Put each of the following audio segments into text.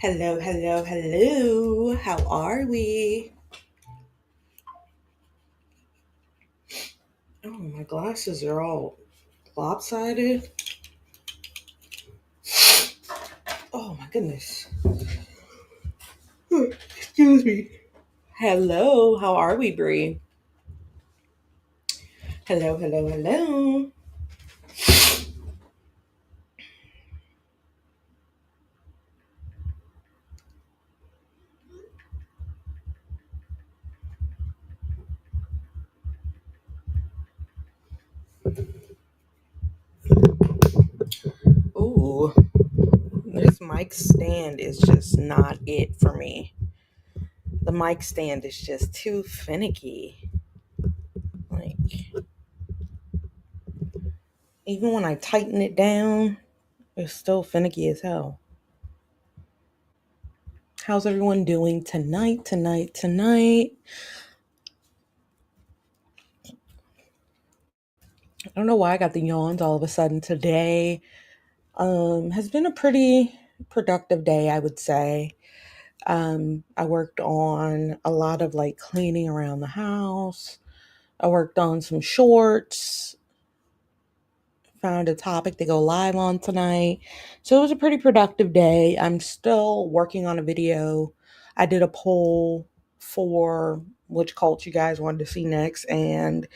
Hello, hello, hello. How are we? Oh, my glasses are all lopsided. Oh, my goodness. Excuse me. Hello, how are we, Bree? Hello, hello, hello. Ooh, this mic stand is just not it for me. The mic stand is just too finicky. Like, even when I tighten it down, it's still finicky as hell. How's everyone doing tonight? I don't know why I got the yawns all of a sudden today. Has been a pretty productive day, I would say. I worked on a lot of like cleaning around the house. I worked on some shorts, found a topic to go live on tonight. So it was a pretty productive day. I'm still working on a video. I did a poll for which cult you guys wanted to see next, and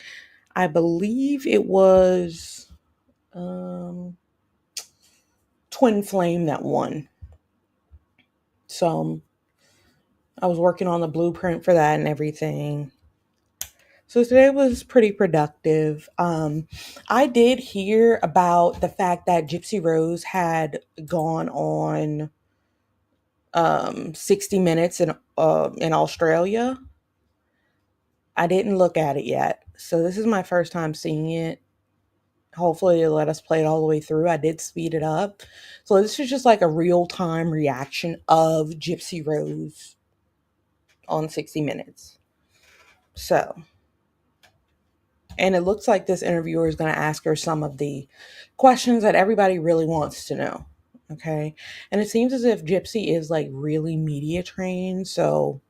I believe it was um, Twin Flame that won. So I was working on the blueprint for that and everything. So today was pretty productive. I did hear about the fact that Gypsy Rose had gone on 60 Minutes in Australia. I didn't look at it yet. So this is my first time seeing it. Hopefully it'll let us play it all the way through. I did speed it up. So this is just like a real-time reaction of Gypsy Rose on 60 Minutes. So, and it looks like this interviewer is going to ask her some of the questions that everybody really wants to know. Okay. And it seems as if Gypsy is like really media trained. So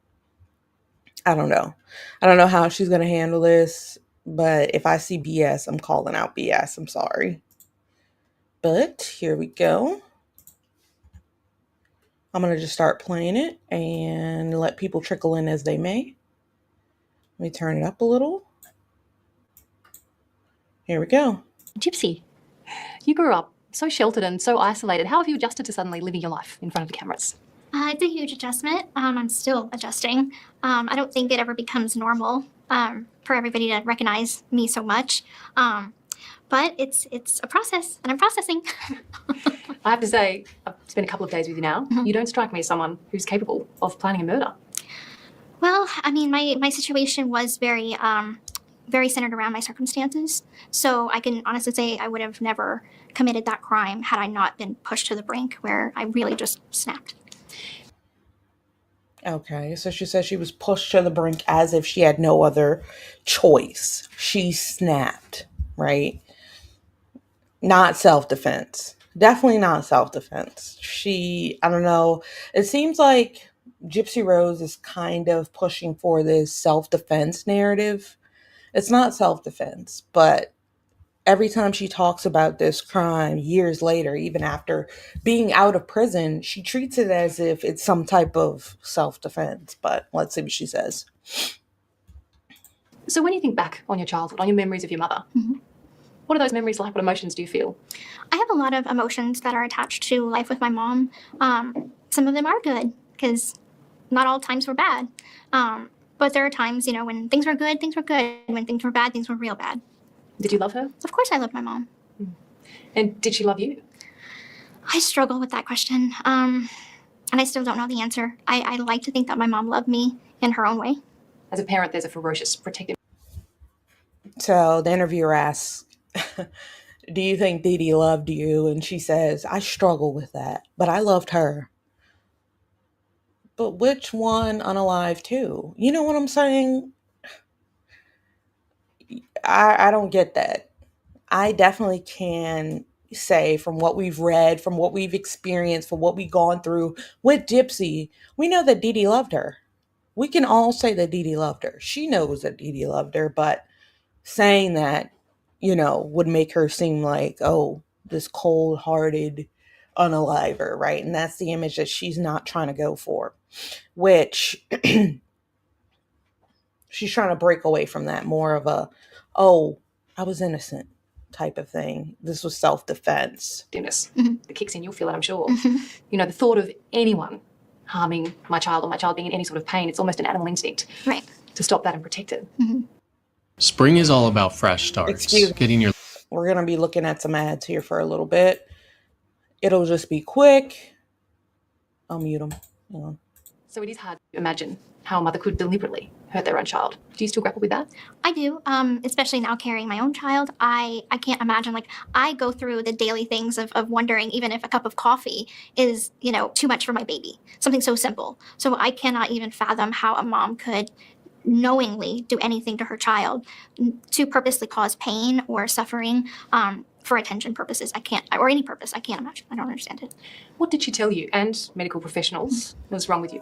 I don't know. I don't know how she's going to handle this. But if I see BS, I'm calling out BS. I'm sorry. But here we go. I'm going to just start playing it and let people trickle in as they may. Let me turn it up a little. Here we go. Gypsy, you grew up so sheltered and so isolated. How have you adjusted to suddenly living your life in front of the cameras? It's a huge adjustment. I'm still adjusting. I don't think it ever becomes normal for everybody to recognize me so much. But it's a process, and I'm processing. I have to say, I've spent a couple of days with you now. You don't strike me as someone who's capable of planning a murder. Well, I mean, my situation was very centered around my circumstances. So I can honestly say I would have never committed that crime had I not been pushed to the brink where I really just snapped. Okay, so she says she was pushed to the brink as if she had no other choice. She snapped, right? Not self-defense. Definitely not self-defense. I don't know. It seems like Gypsy Rose is kind of pushing for this self-defense narrative. It's not self-defense, but every time she talks about this crime years later, even after being out of prison, she treats it as if it's some type of self-defense. But let's see what she says. So when you think back on your childhood, on your memories of your mother, what are those memories like? What emotions do you feel? I have a lot of emotions that are attached to life with my mom. Some of them are good because not all times were bad. But there are times, when things were good, things were good. When things were bad, things were real bad. Did you love her? Of course I loved my mom. And did she love you? I struggle with that question. And I still don't know the answer. I like to think that my mom loved me in her own way. As a parent, there's a ferocious protective. So the interviewer asks, do you think Dee Dee loved you? And she says, I struggle with that, but I loved her. But which one unalive too? You know what I'm saying? I don't get that. I definitely can say, from what we've read, from what we've experienced, from what we've gone through with Gypsy, we know that Dee Dee loved her. We can all say that Dee Dee loved her. She knows that Dee Dee loved her, but saying that, would make her seem like, oh, this cold-hearted unaliver, right? And that's the image that she's not trying to go for, which she's trying to break away from that, more of a, oh, I was innocent type of thing. This was self-defense. Goodness, that kicks in, you'll feel it, I'm sure. The thought of anyone harming my child or my child being in any sort of pain, it's almost an animal instinct. Right. To stop that and protect it. Spring is all about fresh starts. Excuse me. Getting your We're going to be looking at some ads here for a little bit. It'll just be quick. I'll mute them. Hang on. So it is hard to imagine how a mother could deliberately hurt their own child. Do you still grapple with that? I do, especially now carrying my own child. I can't imagine, I go through the daily things of wondering even if a cup of coffee is, too much for my baby. Something so simple. So I cannot even fathom how a mom could knowingly do anything to her child to purposely cause pain or suffering for attention purposes. I can't, or any purpose. I can't imagine. I don't understand it. What did she tell you and medical professionals was wrong with you?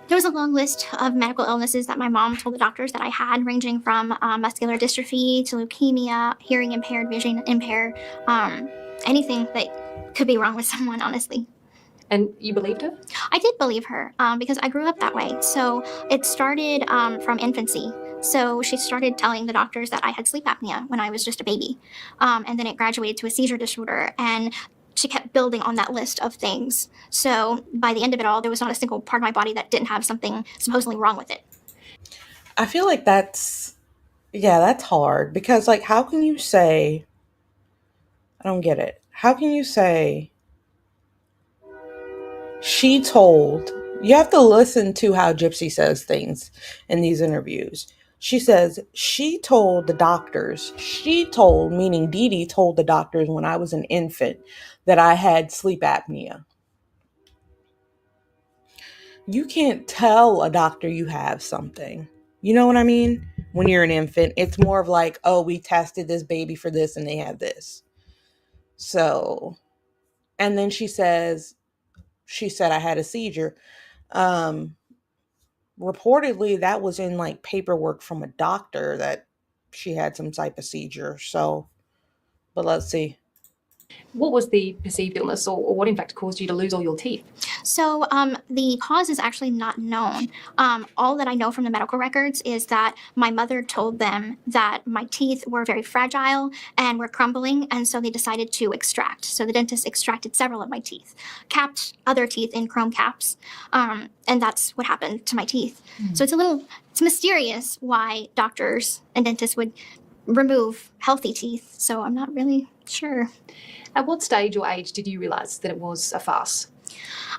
There was a long list of medical illnesses that my mom told the doctors that I had, ranging from muscular dystrophy to leukemia, hearing impaired, vision impaired, anything that could be wrong with someone, honestly. And you believed her? I did believe her because I grew up that way. So it started from infancy. So she started telling the doctors that I had sleep apnea when I was just a baby. And then it graduated to a seizure disorder. And she kept building on that list of things. So by the end of it all, there was not a single part of my body that didn't have something supposedly wrong with it. I feel like that's hard because, how can you say, I don't get it. How can you say you have to listen to how Gypsy says things in these interviews. She says she told the doctors, meaning Dee Dee told the doctors when I was an infant that I had sleep apnea. You can't tell a doctor you have something. You know what I mean? When you're an infant, it's more of like, oh, we tested this baby for this and they have this. So, and then she said I had a seizure. Reportedly that was in paperwork from a doctor that she had some type of seizure. So, but let's see. What was the perceived illness or what in fact caused you to lose all your teeth? So the cause is actually not known. All that I know from the medical records is that my mother told them that my teeth were very fragile and were crumbling, and so they decided to extract. So the dentist extracted several of my teeth, capped other teeth in chrome caps, and that's what happened to my teeth. So it's mysterious why doctors and dentists would remove healthy teeth, so I'm not really sure. At what stage or age did you realize that it was a farce?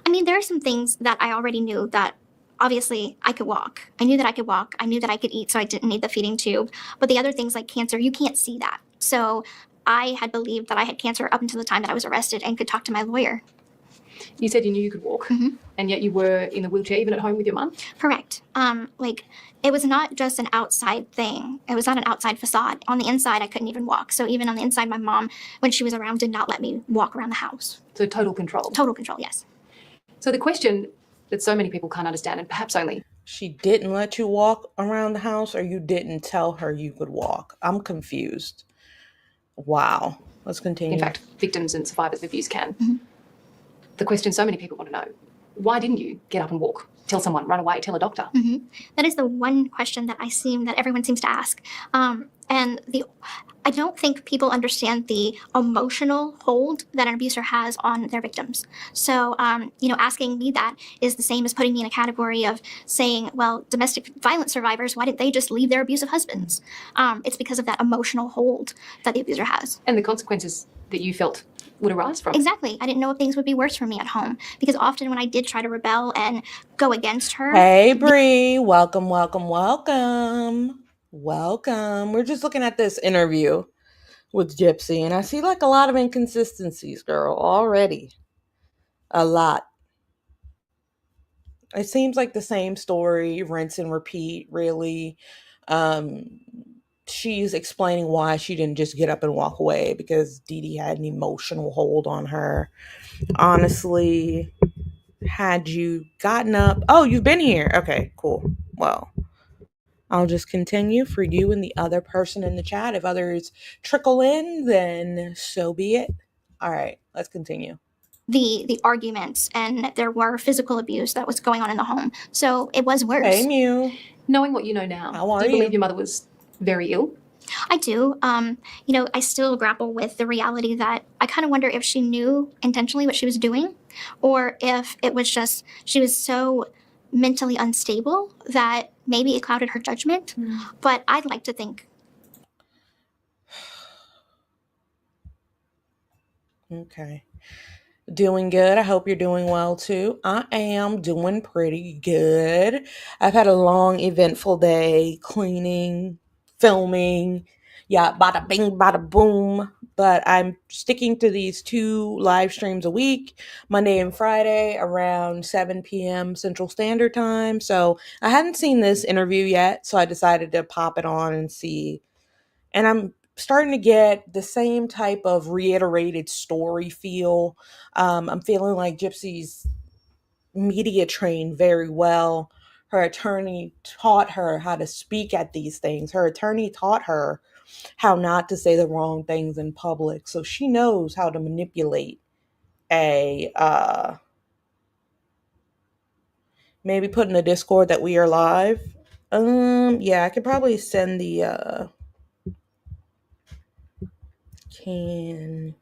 I mean, there are some things that I already knew that obviously I could walk. I knew that I could walk. I knew that I could eat, so I didn't need the feeding tube. But the other things like cancer, you can't see that. So I had believed that I had cancer up until the time that I was arrested and could talk to my lawyer. You said you knew you could walk, and yet you were in the wheelchair even at home with your mum? Correct. It was not just an outside thing. It was not an outside facade. On the inside, I couldn't even walk. So even on the inside, my mom, when she was around, did not let me walk around the house. So total control? Total control, yes. So the question that so many people can't understand, and perhaps only... She didn't let you walk around the house, or you didn't tell her you could walk? I'm confused. Wow. Let's continue. In fact, victims and survivors of abuse can. The question so many people want to know, why didn't you get up and walk? Tell someone, run away, tell a doctor? That is the one question that everyone seems to ask. I don't think people understand the emotional hold that an abuser has on their victims. So, asking me that is the same as putting me in a category of saying, well, domestic violence survivors, why didn't they just leave their abusive husbands? It's because of that emotional hold that the abuser has. And the consequences that you felt would arise from. Exactly. I didn't know if things would be worse for me at home because often when I did try to rebel and go against her. Hey, Bree. Welcome. We're just looking at this interview with Gypsy, and I see a lot of inconsistencies, girl, already. A lot. It seems like the same story, rinse and repeat, really. she's explaining why she didn't just get up and walk away, because Dee Dee had an emotional hold on her. Honestly, had you gotten up, oh, you've been here. Okay, cool. Well, I'll just continue for you and the other person in the chat. If others trickle in, then so be it. All right, let's continue. The arguments, and there were physical abuse that was going on in the home. So it was worse. Hey, Mew. Knowing what you know now, How are do you believe you? your mother was very ill? I do. I still grapple with the reality that I kind of wonder if she knew intentionally what she was doing, or if it was just she was so mentally unstable that maybe it clouded her judgment. But I'd like to think. Okay. Doing good. I hope you're doing well too. I am doing pretty good. I've had a long, eventful day cleaning, filming. Yeah, bada bing, bada boom. But I'm sticking to these 2 live streams a week, Monday and Friday around 7 p.m. Central Standard Time. So I hadn't seen this interview yet, so I decided to pop it on and see. And I'm starting to get the same type of reiterated story feel. I'm feeling like Gypsy's media trained very well. Her attorney taught her how to speak at these things. Her attorney taught her how not to say the wrong things in public. So she knows how to manipulate a maybe put in the Discord that we are live. Yeah, I could probably send the can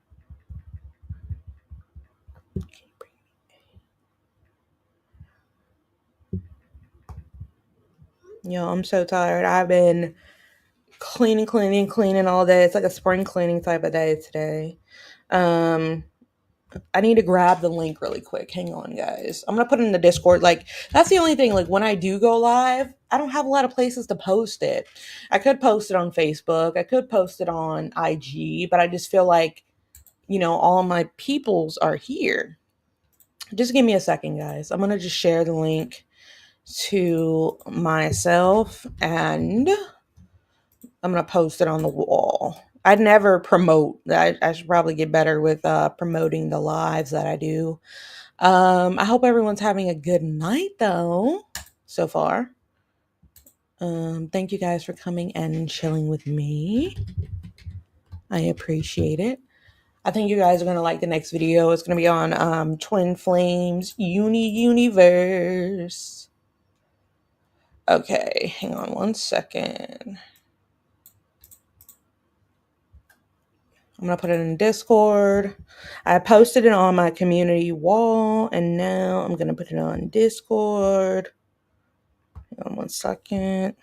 Yo, I'm so tired. I've been cleaning all day. It's like a spring cleaning type of day today. I need to grab the link really quick. Hang on, guys. I'm gonna put it in the Discord. Like, that's the only thing. Like, when I do go live, I don't have a lot of places to post it. I could post it on Facebook. I could post it on IG, but I just feel like, all of my peoples are here. Just give me a second, guys. I'm gonna just share the link to myself, and I'm going to post it on the wall. I'd never promote. I should probably get better with promoting the lives that I do. I hope everyone's having a good night, though, so far. Thank you guys for coming and chilling with me. I appreciate it. I think you guys are going to like the next video. It's going to be on Twin Flames Universe. Okay, hang on one second. I'm going to put it in Discord. I posted it on my community wall, and now I'm going to put it on Discord. Hang on one second.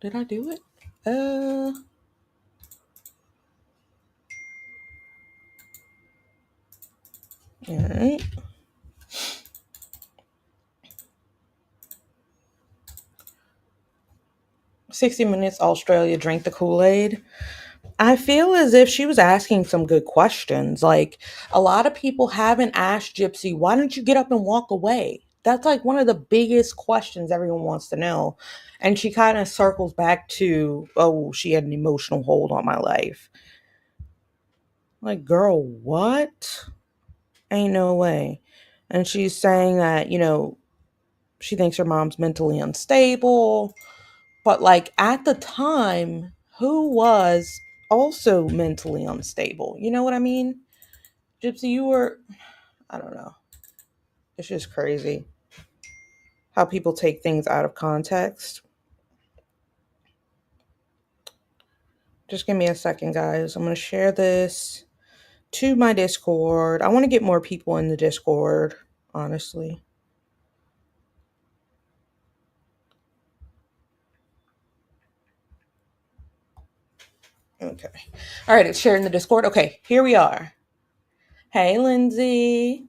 Did I do it? All right. "60 Minutes Australia Drink the Kool-Aid." I feel as if she was asking some good questions. Like, a lot of people haven't asked Gypsy, why don't you get up and walk away? That's like one of the biggest questions everyone wants to know. And she kind of circles back to, oh, she had an emotional hold on my life. Like, girl, what? Ain't no way. And she's saying that, she thinks her mom's mentally unstable. But, like, at the time, who was also mentally unstable? You know what I mean? Gypsy, you were, I don't know. It's just crazy how people take things out of context. Just give me a second, guys. I'm going to share this to my Discord. I want to get more people in the Discord, honestly. Okay. All right, it's shared in the Discord. Okay, here we are. Hey, Lindsay.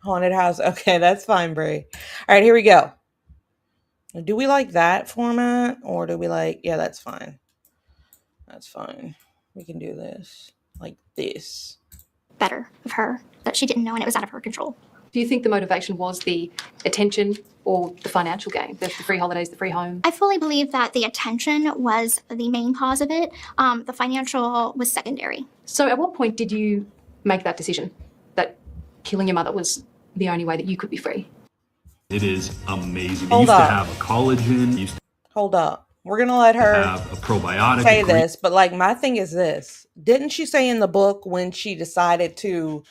Haunted house. Okay, that's fine, Brie. All right, here we go. Do we like that format, or do we like, yeah, that's fine. That's fine. We can do this. Like this. Better of her that she didn't know and it was out of her control. Do you think the motivation was the attention or the financial gain, the free holidays, the free home? I fully believe that the attention was the main cause of it. The financial was secondary. So at what point did you make that decision that killing your mother was the only way that you could be free? It is amazing. Hold They used up. to have a collagen, used Hold up. We're going to let to her have a probiotic. say a green- this, but like my thing is this. Didn't she say in the book when she decided to,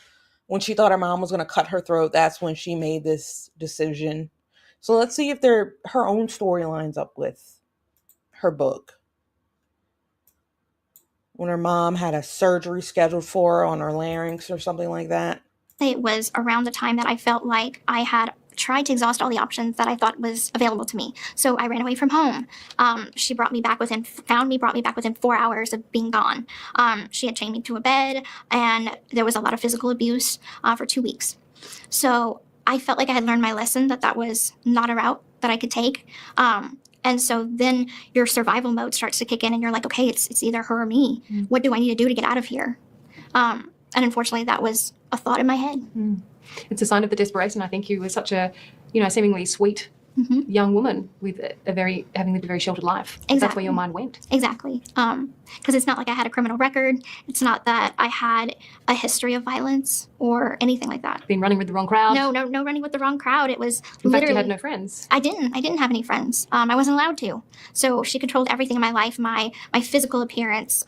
when she thought her mom was going to cut her throat, that's when she made this decision? So let's see if her own story lines up with her book. When her mom had a surgery scheduled for her on her larynx or something like that. It was around the time that I felt like I had tried to exhaust all the options that I thought was available to me. So I ran away from home. She found me back within 4 hours of being gone. She had chained me to a bed, and there was a lot of physical abuse for 2 weeks. So I felt like I had learned my lesson, that was not a route that I could take. And so then your survival mode starts to kick in, and you're like, okay, it's either her or me. What do I need to do to get out of here? And unfortunately, that was a thought in my head. It's a sign of the desperation. I think you were such a, seemingly sweet young woman with having lived a very sheltered life. That's where Exactly. your mind went. Exactly. Because it's not like I had a criminal record. It's not that I had a history of violence or anything like that. Been running with the wrong crowd. No running with the wrong crowd. It was In fact, literally. you had no friends. I didn't have any friends. I wasn't allowed to. So she controlled everything in my life, my physical appearance,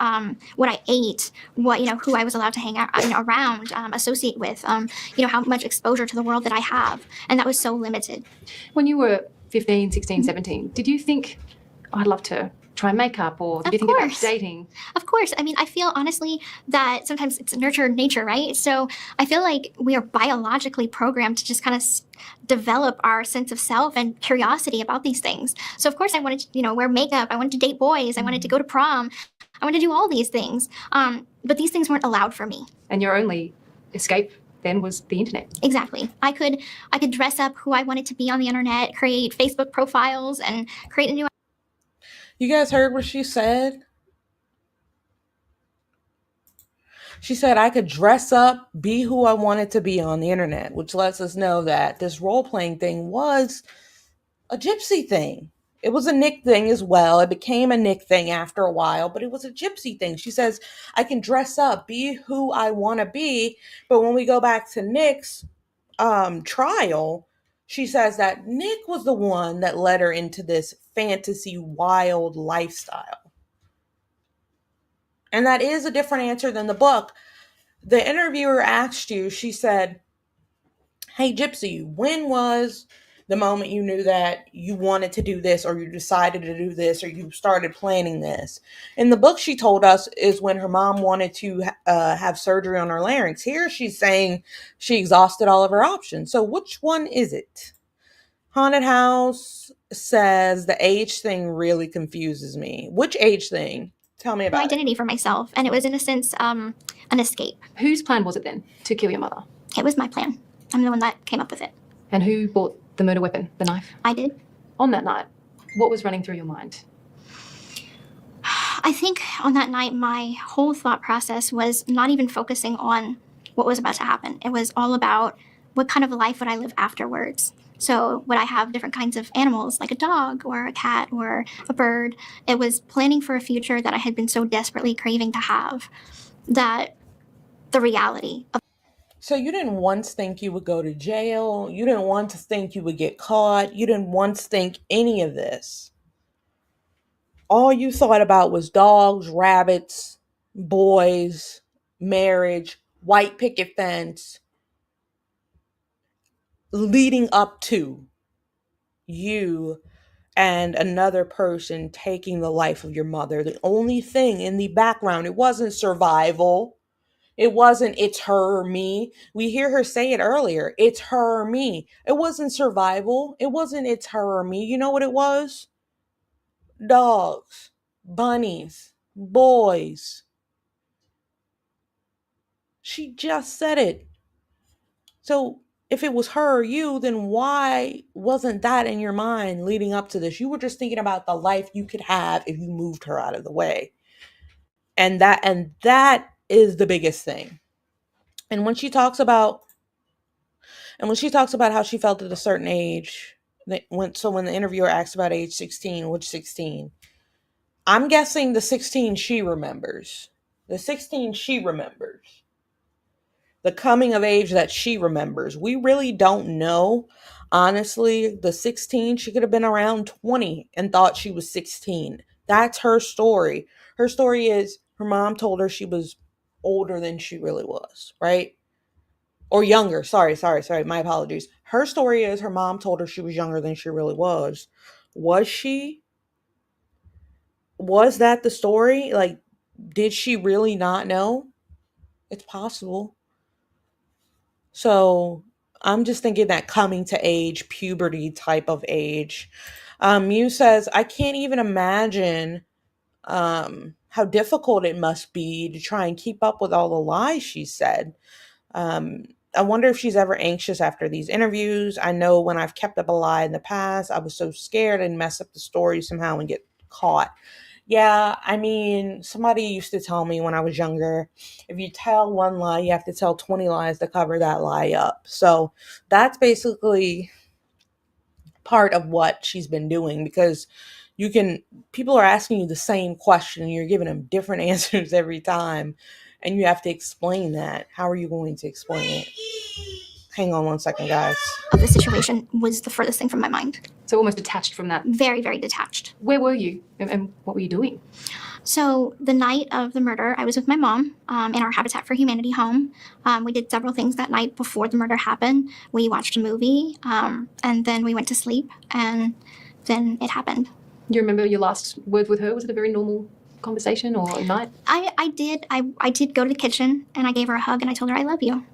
what I ate, who I was allowed to hang out, around, associate with, how much exposure to the world that I have. And that was so limited. When you were 15, 16, 17, did you think, I'd love to try makeup, or did you think about course. dating? Of course. I mean, I feel honestly that sometimes it's nurtured nature, right? So I feel like we are biologically programmed to just kind of develop our sense of self and curiosity about these things. So of course I wanted to, wear makeup. I wanted to date boys. I wanted to go to prom. I wanted to do all these things. But these things weren't allowed for me. And your only escape then was the internet. Exactly. I could dress up who I wanted to be on the internet, create Facebook profiles, and create a new. You guys heard what she said? She said I could dress up, be who I wanted to be on the internet, which lets us know that this role-playing thing was a gypsy thing. It was a Nick thing as well. It became a Nick thing after a while, but it was a gypsy thing. She says, I can dress up, be who I want to be. But when we go back to Nick's trial, she says that Nick was the one that led her into this fantasy wild lifestyle. And that is a different answer than the book. The interviewer asked you, she said, hey, Gypsy, when was the moment you knew that you wanted to do this, or you decided to do this, or you started planning this? In the book, she told us is when her mom wanted to have surgery on her larynx. Here, she's saying she exhausted all of her options. So which one is it? Haunted House says the age thing really confuses me. Which age thing? Tell me about it. Identity for myself, and it was in a sense an escape. Whose plan was it then to kill your mother? It was my plan. I'm the one that came up with it. And who bought the murder weapon, the knife? I did. On that night, what was running through your mind? I think on that night, my whole thought process was not even focusing on what was about to happen. It was all about what kind of a life would I live afterwards. So would I have different kinds of animals, like a dog or a cat or a bird? It was planning for a future that I had been so desperately craving to have, that the reality of. So you didn't once think you would go to jail. You didn't once think you would get caught. You didn't once think any of this. All you thought about was dogs, rabbits, boys, marriage, white picket fence, leading up to you and another person taking the life of your mother. The only thing in the background, it wasn't survival. It wasn't, it's her or me. We hear her say it earlier. It's her or me. It wasn't survival. It wasn't, it's her or me. You know what it was? Dogs, bunnies, boys. She just said it. So if it was her or you, then why wasn't that in your mind leading up to this? You were just thinking about the life you could have if you moved her out of the way. And that is the biggest thing. And when she talks about how she felt at a certain age, when the interviewer asked about age 16, which 16? I'm guessing the 16 she remembers. The 16 she remembers. The coming of age that she remembers. We really don't know. Honestly, the 16, she could have been around 20 and thought she was 16. That's her story. Her story is her mom told her she was older than she really was, right? Or younger. Sorry. My apologies. Her story is her mom told her she was younger than she really was. Was she? Was that the story? Like, did she really not know? It's possible. So I'm just thinking that coming to age, puberty type of age. Muse says, I can't even imagine how difficult it must be to try and keep up with all the lies she said. Um, I wonder if she's ever anxious after these interviews. I know when I've kept up a lie in the past, I was so scared I'd mess up the story somehow and get caught. Yeah, I mean, somebody used to tell me when I was younger, if you tell one lie, you have to tell 20 lies to cover that lie up. So that's basically part of what she's been doing, because you can people are asking you the same question and you're giving them different answers every time, and you have to explain that. How are you going to explain it? Hang on one second, guys. Of the situation was the furthest thing from my mind. So almost detached from that. Very, very detached. Where were you and what were you doing? So the night of the murder, I was with my mom in our Habitat for Humanity home. We did several things that night before the murder happened. We watched a movie, and then we went to sleep, and then it happened. You remember your last word with her? Was it a very normal conversation or a night? I did go to the kitchen, and I gave her a hug, and I told her I love you.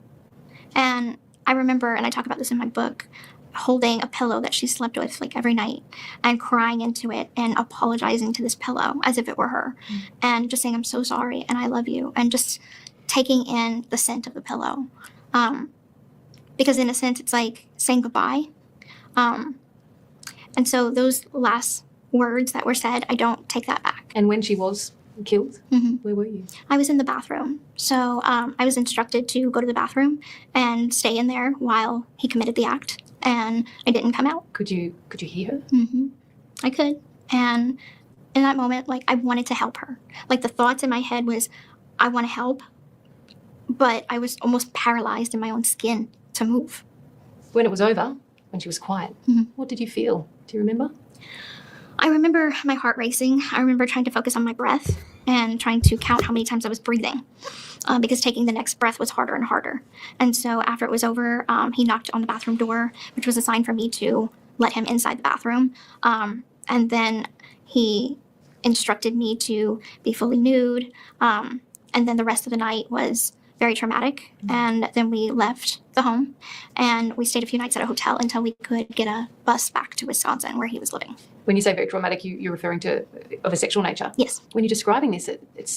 And I remember, and I talk about this in my book, holding a pillow that she slept with like every night and crying into it and apologizing to this pillow as if it were her, and just saying I'm so sorry and I love you, and just taking in the scent of the pillow, because in a sense it's like saying goodbye, and so those last words that were said, I don't take that back. And when she was killed, where were you? I was in the bathroom. So I was instructed to go to the bathroom and stay in there while he committed the act, and I didn't come out. Could you hear her? I could. And in that moment, like, I wanted to help her. Like, the thoughts in my head was, I want to help, but I was almost paralyzed in my own skin to move. When it was over, when she was quiet, what did you feel? Do you remember? I remember my heart racing. I remember trying to focus on my breath and trying to count how many times I was breathing, because taking the next breath was harder and harder. And so after it was over, he knocked on the bathroom door, which was a sign for me to let him inside the bathroom. And then he instructed me to be fully nude. And then the rest of the night was very traumatic. And then we left the home and we stayed a few nights at a hotel until we could get a bus back to Wisconsin where he was living. When you say very traumatic, you're referring to of a sexual nature? Yes. When you're describing this,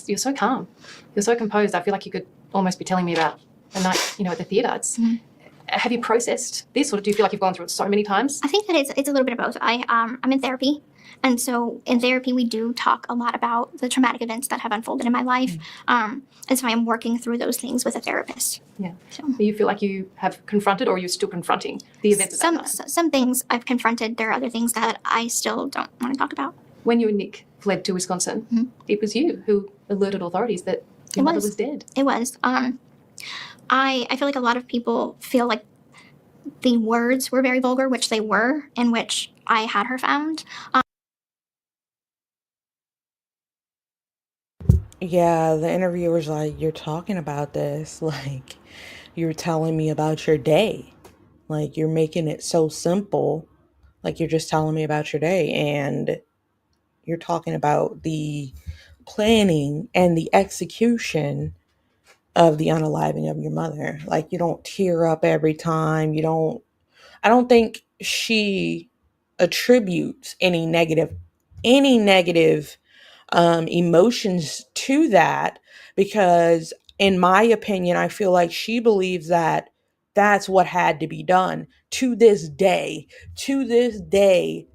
you're so calm. You're so composed. I feel like you could almost be telling me about a night, at the theatre. Have you processed this, or do you feel like you've gone through it so many times? I think that it's a little bit of both. I'm in therapy. And so in therapy, we do talk a lot about the traumatic events that have unfolded in my life. And so I am working through those things with a therapist. Yeah. So Do you feel like you have confronted, or are you still confronting the events of that night? some things I've confronted. There are other things that I still don't want to talk about. When you and Nick fled to Wisconsin, it was you who alerted authorities that your mother was dead. It was. I feel like a lot of people feel like the words were very vulgar, which they were, in which I had her found. Yeah, the interviewer's like, you're talking about this like you're telling me about your day. Like, you're making it so simple. Like, you're just telling me about your day, and you're talking about the planning and the execution of the unaliving of your mother. Like, you don't tear up every time. I don't think she attributes any negative emotions to that, because in my opinion, I feel like she believes that that's what had to be done. To this day,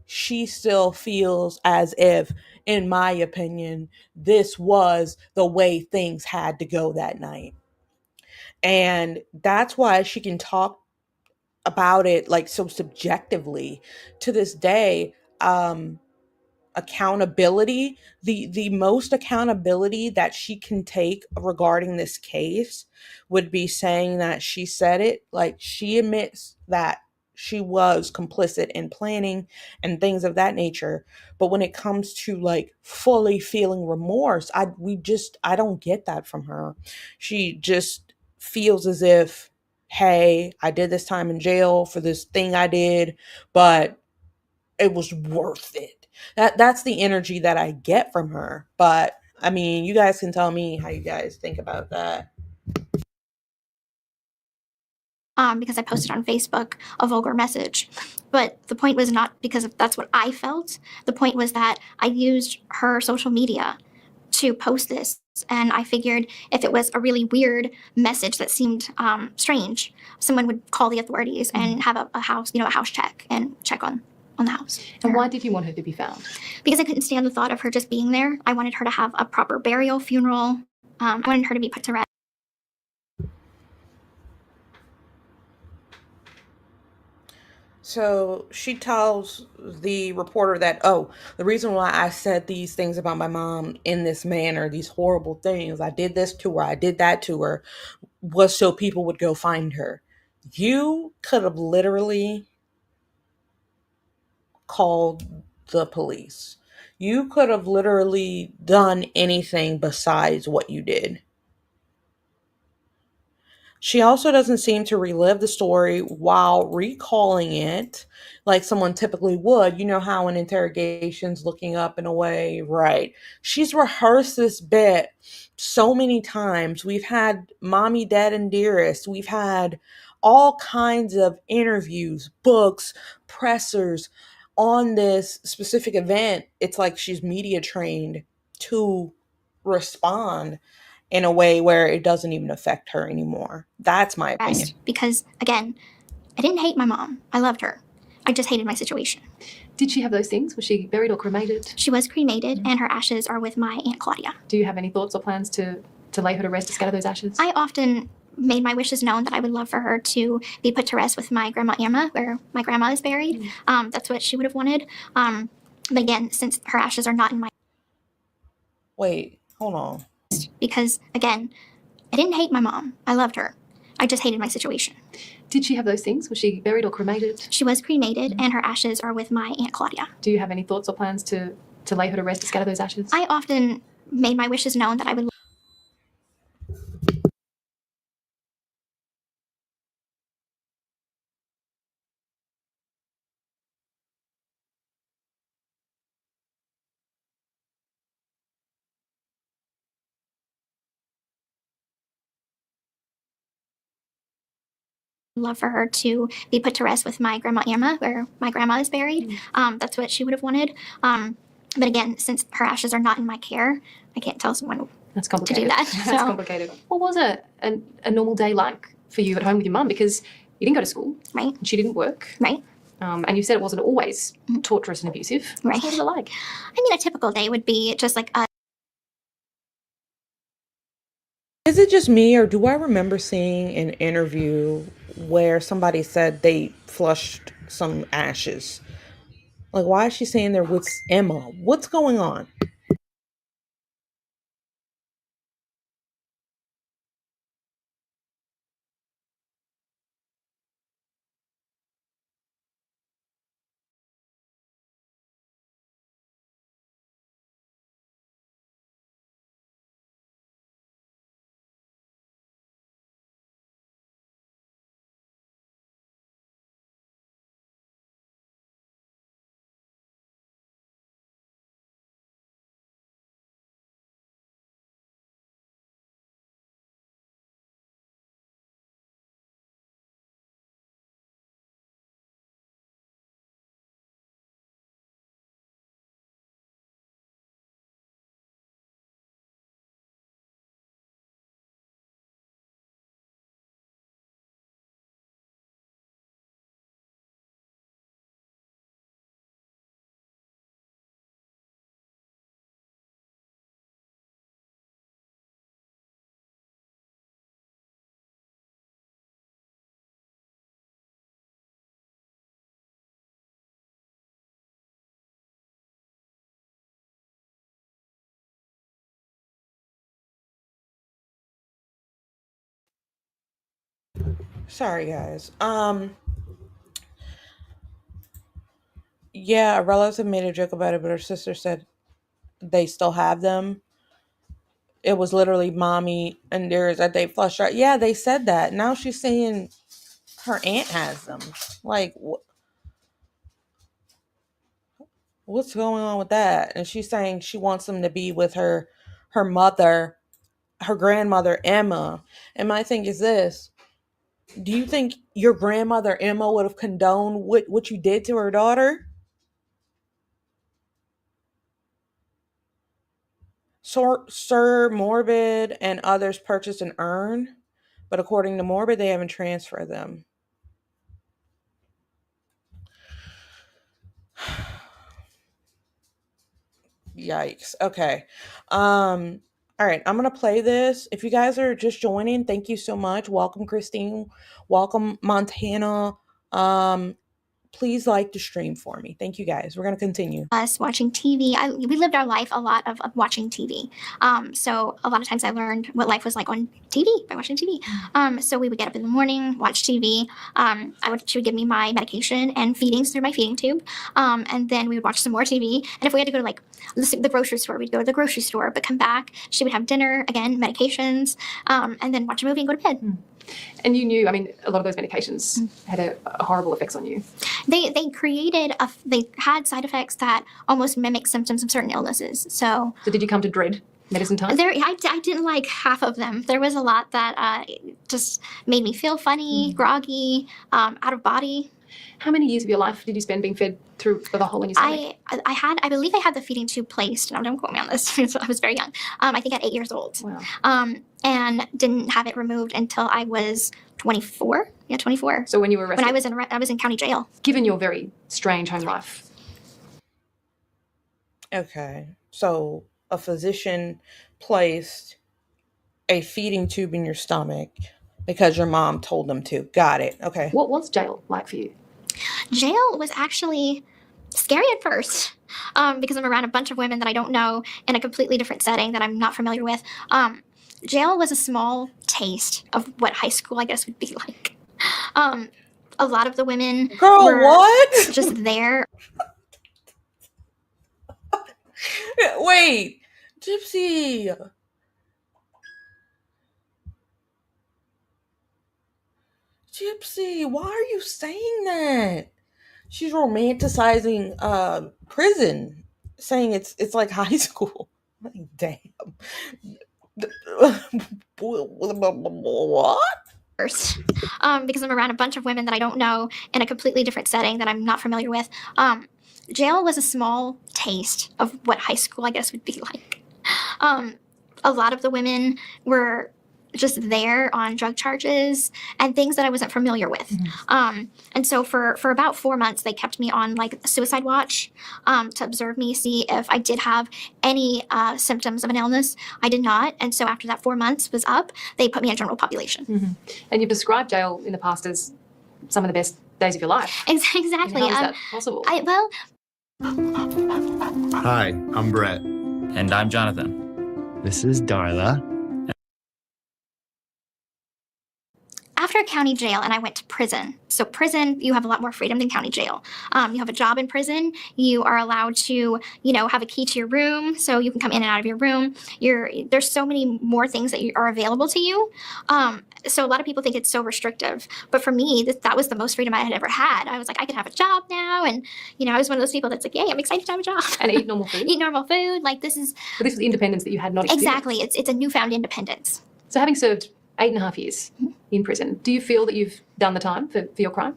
she still feels as if in my opinion, this was the way things had to go that night. And that's why she can talk about it like so subjectively to this day. Accountability, the most accountability that she can take regarding this case would be saying that she said it, like she admits that she was complicit in planning and things of that nature. But when it comes to like fully feeling remorse, I don't get that from her. She just feels as if, hey, I did this time in jail for this thing I did, but it was worth it. That's the energy that I get from her. But I mean, you guys can tell me how you guys think about that. Because I posted on Facebook a vulgar message. But the point was not because that's what I felt. The point was that I used her social media to post this. And I figured if it was a really weird message that seemed strange, someone would call the authorities and have a house, a house check and check on the house. And why did you want her to be found? Because I couldn't stand the thought of her just being there. I wanted her to have a proper burial, funeral. I wanted her to be put to rest. So she tells the reporter that, oh, the reason why I said these things about my mom in this manner, these horrible things, I did this to her, I did that to her, was so people would go find her. You could have literally called the police. You could have literally done anything besides what you did. She also doesn't seem to relive the story while recalling it like someone typically would. You know how in interrogations, looking up in a way, right? She's rehearsed this bit so many times. We've had Mommy, Dad, and Dearest. We've had all kinds of interviews, books, pressers on this specific event. It's like she's media trained to respond in a way where it doesn't even affect her anymore. That's my opinion. Because, again, I didn't hate my mom. I loved her. I just hated my situation. Did she have those things? Was she buried or cremated? She was cremated, and her ashes are with my Aunt Claudia. Do you have any thoughts or plans to lay her to rest, to scatter those ashes? I often made my wishes known that I would love for her to be put to rest with my grandma Irma, where my grandma is buried. That's what she would have wanted. But again, since her ashes are not in my... Wait, hold on. Because, again, I didn't hate my mom. I loved her. I just hated my situation. Did she have those things? Was she buried or cremated? She was cremated, and her ashes are with my Aunt Claudia. Do you have any thoughts or plans to lay her to rest, to scatter those ashes? I often made my wishes known that I would... love for her to be put to rest with my grandma Irma, where my grandma is buried. That's what she would have wanted. But again, since her ashes are not in my care, I can't tell someone That's complicated. to do that. That's complicated. What was a normal day like for you at home with your mum? Because you didn't go to school. Right. And she didn't work. Right. And you said it wasn't always torturous and abusive. Right. What was it like? I mean, a typical day would be just like a... Is it just me, or do I remember seeing an interview where somebody said they flushed some ashes? Like, why is she saying they're with Emma? What's going on? Sorry, guys. Yeah, a relative made a joke about it, but her sister said they still have them. It was literally mommy and theirs that they flushed out. Yeah, they said that. Now she's saying her aunt has them. Like, what's going on with that? And she's saying she wants them to be with her mother, her grandmother Emma. And my thing is this: do you think your grandmother Emma would have condoned what you did to her daughter? Sir Morbid and others purchased an urn, but according to Morbid, they haven't transferred them. Yikes. Okay. All right, I'm gonna play this. If you guys are just joining, thank you so much. Welcome, Christine. Welcome, Montana. Um, please like the stream for me. Thank you guys. We're gonna continue. Us watching TV. We lived our life a lot of watching TV. So a lot of times I learned what life was like on TV by watching TV. So we would get up in the morning, watch TV. She would give me my medication and feedings through my feeding tube. And then we would watch some more TV. And if we had to go to like the grocery store, we'd go to the grocery store, but come back. She would have dinner, again, medications, and then watch a movie and go to bed. And you knew, I mean, a lot of those medications had a horrible effects on you. They had side effects that almost mimic symptoms of certain illnesses. So did you come to dread medicine time? I didn't like half of them. There was a lot that just made me feel funny, groggy, out of body. How many years of your life did you spend being fed through the hole in your stomach? I believe I had the feeding tube placed. Now, don't quote me on this. I was very young. I think at 8 years old. Wow. And didn't have it removed until I was 24. Yeah, 24. So when you were arrested? When I was in county jail. Given your very strange home life. Okay. So a physician placed a feeding tube in your stomach because your mom told them to. Got it. Okay. What was jail like for you? Jail was actually scary at first because I'm around a bunch of women that I don't know in a completely different setting that I'm not familiar with. Jail was a small taste of what high school, I guess, would be like. A lot of the women were what? just there. Wait, Gypsy. Gypsy, why are you saying that? She's romanticizing prison, saying it's like high school. Like, damn. What? Because I'm around a bunch of women that I don't know in a completely different setting that I'm not familiar with. Jail was a small taste of what high school, I guess, would be like. A lot of the women were just there on drug charges and things that I wasn't familiar with. And so for about 4 months, they kept me on like suicide watch to observe me, see if I did have any symptoms of an illness. I did not. And so after that 4 months was up, they put me in general population. And you've described jail in the past as some of the best days of your life. Exactly. How is that possible? Hi, I'm Brett. And I'm Jonathan. This is Darla. After county jail, and I went to prison. So prison, you have a lot more freedom than county jail. You have a job in prison. You are allowed to, have a key to your room, so you can come in and out of your room. There's so many more things that are available to you. So a lot of people think it's so restrictive, but for me, that was the most freedom I had ever had. I was like, I could have a job now, and I was one of those people that's like, yay, I'm excited to have a job and eat normal food. Eat normal food. Like this was the independence that you had not experienced. Exactly. It's a newfound independence. So having served 8.5 years in prison, do you feel that you've done the time for your crime?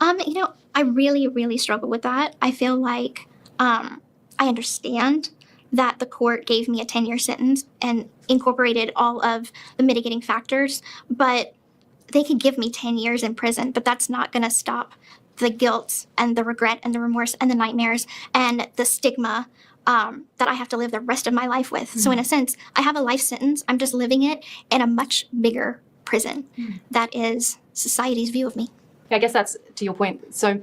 I really, really struggle with that. I feel like I understand that the court gave me a 10-year sentence and incorporated all of the mitigating factors, but they could give me 10 years in prison, but that's not going to stop the guilt and the regret and the remorse and the nightmares and the stigma that I have to live the rest of my life with. So in a sense, I have a life sentence. I'm just living it in a much bigger prison. That is society's view of me. I guess that's to your point. So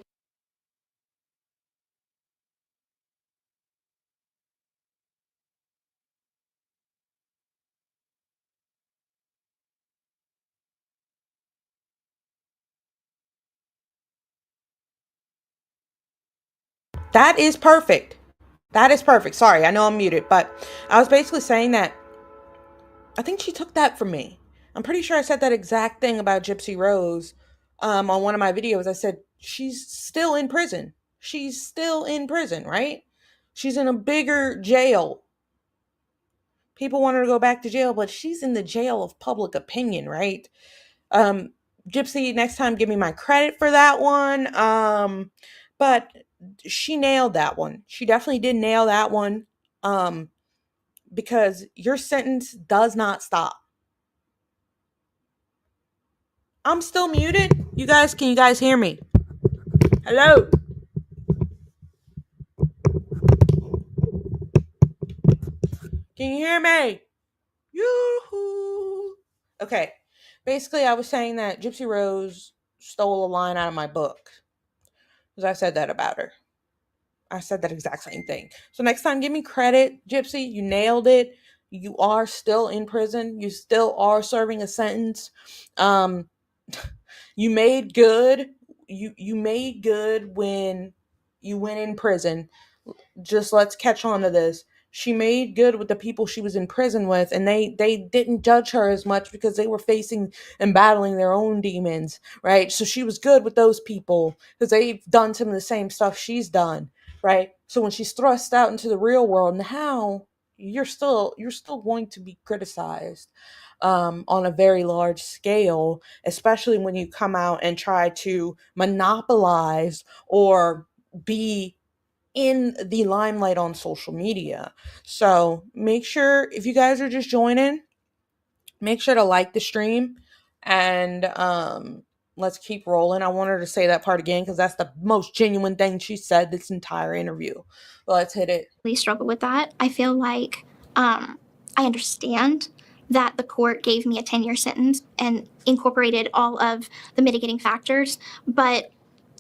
That is perfect. That is perfect. Sorry, I know I'm muted, but I was basically saying that I think she took that from me. I'm pretty sure I said that exact thing about Gypsy Rose on one of my videos. I said, she's still in prison. She's still in prison, right? She's in a bigger jail. People want her to go back to jail, but she's in the jail of public opinion, right? Um, Gypsy, next time, give me my credit for that one. But she nailed that one. She definitely did nail that one. Because your sentence does not stop. I'm still muted. Can you guys hear me? Hello? Can you hear me? Yoo-hoo. Okay. Basically, I was saying that Gypsy Rose stole a line out of my book. Because I said that about her. I said that exact same thing. So next time, give me credit, Gypsy. You nailed it. You are still in prison. You still are serving a sentence. You made good. You made good when you went in prison. Just let's catch on to this. She made good with the people she was in prison with, and they didn't judge her as much because they were facing and battling their own demons, right? So she was good with those people because they've done some of the same stuff she's done, right? So when she's thrust out into the real world, now you're still going to be criticized on a very large scale, especially when you come out and try to monopolize or be in the limelight on social media. So make sure, if you guys are just joining, make sure to like the stream, and let's keep rolling. I want her to say that part again because that's the most genuine thing she said this entire interview. Let's hit it. Really struggle with that. I feel like I understand that the court gave me a 10-year sentence and incorporated all of the mitigating factors, but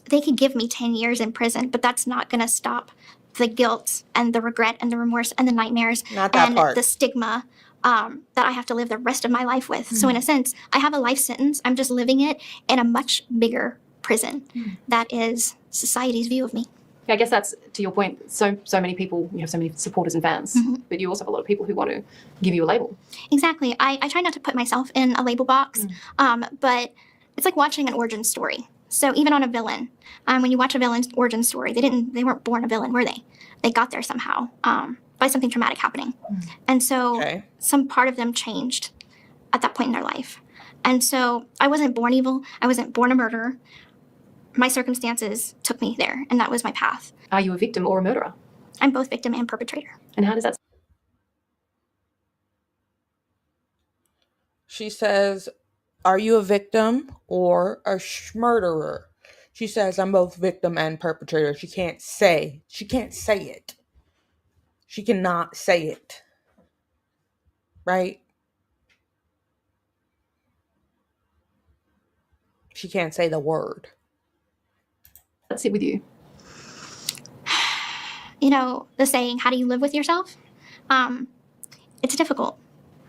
they could give me 10 years in prison, but that's not going to stop the guilt and the regret and the remorse and the nightmares Not that and part. the stigma that I have to live the rest of my life with. So in a sense, I have a life sentence. I'm just living it in a much bigger prison. That is society's view of me. Yeah, I guess that's, to your point, so many people, you have so many supporters and fans, but you also have a lot of people who want to give you a label. Exactly. I try not to put myself in a label box, but it's like watching an origin story. So even on a villain, when you watch a villain's origin story, they weren't born a villain, were they? They got there somehow by something traumatic happening. And so some part of them changed at that point in their life. And so I wasn't born evil. I wasn't born a murderer. My circumstances took me there, and that was my path. Are you a victim or a murderer? I'm both victim and perpetrator. And how does that? She says, are you a victim or a murderer? She says, I'm both victim and perpetrator. She can't say it. She cannot say it. Right? She can't say the word. Let's sit with you. You know, the saying, how do you live with yourself? It's difficult.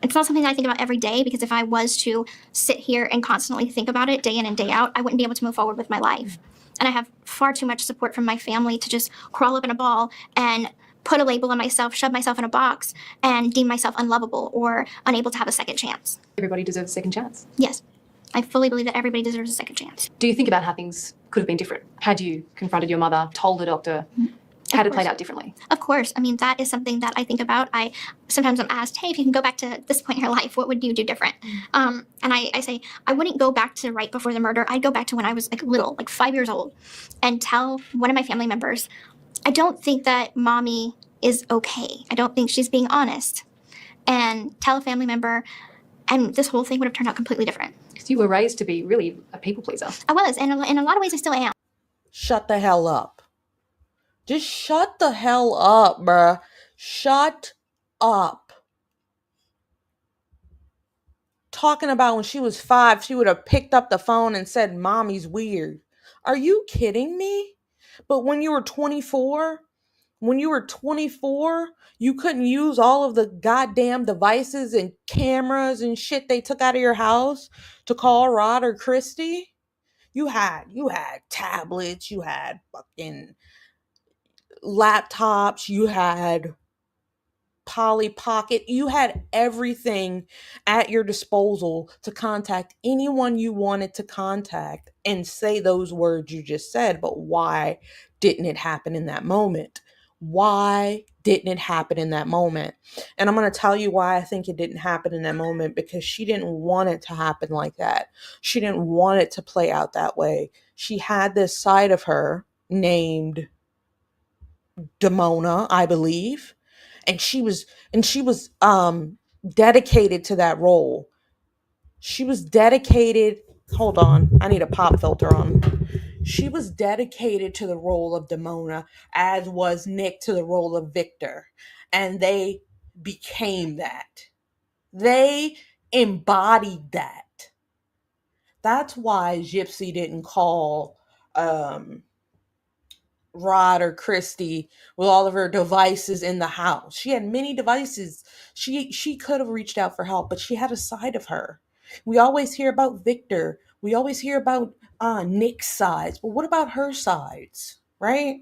It's not something that I think about every day, because if I was to sit here and constantly think about it day in and day out, I wouldn't be able to move forward with my life. And I have far too much support from my family to just crawl up in a ball and put a label on myself, shove myself in a box, and deem myself unlovable or unable to have a second chance. Everybody deserves a second chance. Yes. I fully believe that everybody deserves a second chance. Do you think about how things could have been different had you confronted your mother, told the doctor, had it played out differently? Of course. I mean, that is something that I think about. Sometimes I'm asked, hey, if you can go back to this point in your life, what would you do different? And I say, I wouldn't go back to right before the murder. I'd go back to when I was like little, like 5 years old, and tell one of my family members, I don't think that mommy is okay. I don't think she's being honest. And tell a family member, and this whole thing would have turned out completely different. Because you were raised to be really a people pleaser. I was, and in a lot of ways I still am. Shut the hell up. Just shut the hell up, bruh. Shut up. Talking about when she was 5, she would have picked up the phone and said, Mommy's weird. Are you kidding me? But when you were 24, you couldn't use all of the goddamn devices and cameras and shit they took out of your house to call Rod or Christy. You had tablets, you had fucking laptops, you had Polly Pocket, you had everything at your disposal to contact anyone you wanted to contact and say those words you just said. But why didn't it happen in that moment? Why didn't it happen in that moment? And I'm going to tell you why I think it didn't happen in that moment, because she didn't want it to happen like that. She didn't want it to play out that way. She had this side of her named Demona, I believe, and she was dedicated to that role. She was dedicated. Hold on, I need a pop filter on. She was dedicated to the role of Demona, as was Nick to the role of Victor, and they became that. They embodied that. That's why Gypsy didn't call Rod or Christy with all of her devices in the house. She had many devices. She could have reached out for help, but she had a side of her. We always hear about Victor. We always hear about Nick's sides. But what about her sides? Right?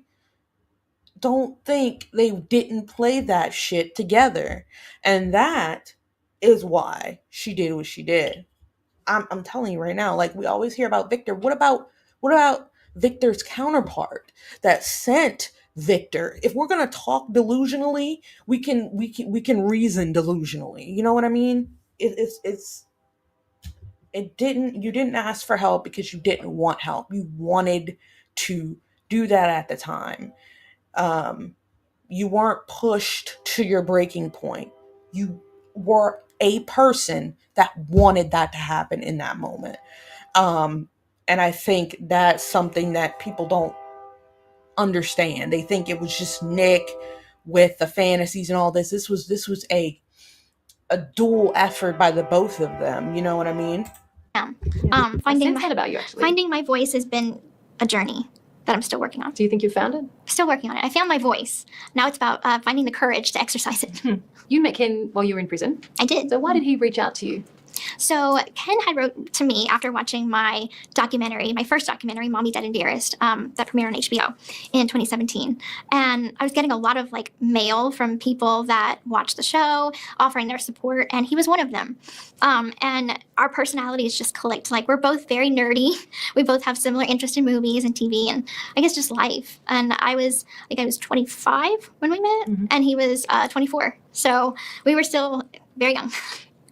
Don't think they didn't play that shit together. And that is why she did what she did. I'm telling you right now, like, we always hear about Victor. What about Victor's counterpart that sent Victor? If we're gonna talk delusionally, we can reason delusionally. You know what I mean? You didn't ask for help because you didn't want help. You wanted to do that at the time. You weren't pushed to your breaking point. You were a person that wanted that to happen in that moment. And I think that's something that people don't understand. They think it was just Nick with the fantasies and all this. This was a dual effort by the both of them. You know what I mean? I sense that about you, actually. Finding my voice has been a journey that I'm still working on. Do you think you've found it? Still working on it. I found my voice. Now it's about finding the courage to exercise it. You met Ken while you were in prison. I did. So why did he reach out to you? So Ken had wrote to me after watching my documentary, my first documentary, Mommy, Dead and Dearest, that premiered on HBO in 2017. And I was getting a lot of like mail from people that watched the show, offering their support, and he was one of them. And our personalities just clicked. Like, we're both very nerdy. We both have similar interest in movies and TV and I guess just life. And I was 25 when we met, and he was 24. So we were still very young.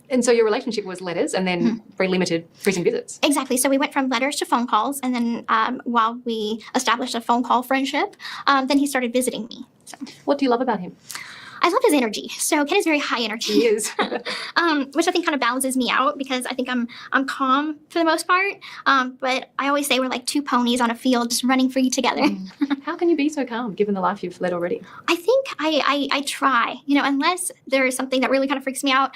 And so your relationship was letters and then very limited prison visits. Exactly. So we went from letters to phone calls, and then while we established a phone call friendship, then he started visiting me. So What do you love about him? I love his energy. So Ken is very high energy. He is. Which I think kind of balances me out because I think I'm calm for the most part. But I always say we're like two ponies on a field just running free together. How can you be so calm given the life you've led already? I think I try, unless there is something that really kind of freaks me out.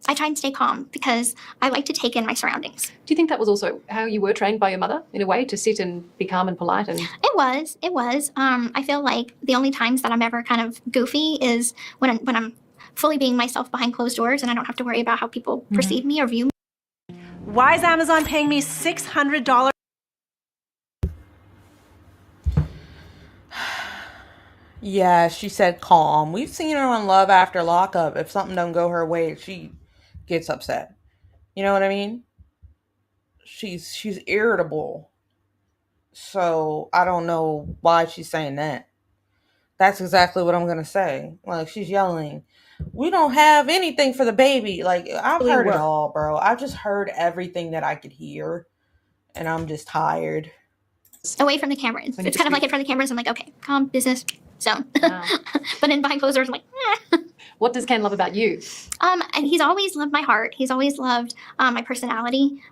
I try and stay calm because I like to take in my surroundings. Do you think that was also how you were trained by your mother, in a way, to sit and be calm and polite? And It was. I feel like the only times that I'm ever kind of goofy is when I'm fully being myself behind closed doors and I don't have to worry about how people perceive me or view me. Why is Amazon paying me $600? Yeah, she said calm. We've seen her on Love After Lockup. If something don't go her way, she gets upset. You know what I mean? She's irritable. So I don't know why she's saying that. That's exactly what I'm gonna say. Like, she's yelling, "We don't have anything for the baby." Like, I've heard it all, bro. I've just heard everything that I could hear, and I'm just tired. Away from the cameras. It's kind of like in front of the cameras. I'm like, okay, calm, business, zone. Wow. But then behind closed doors, I'm like, What does Ken love about you? And he's always loved my heart. He's always loved my personality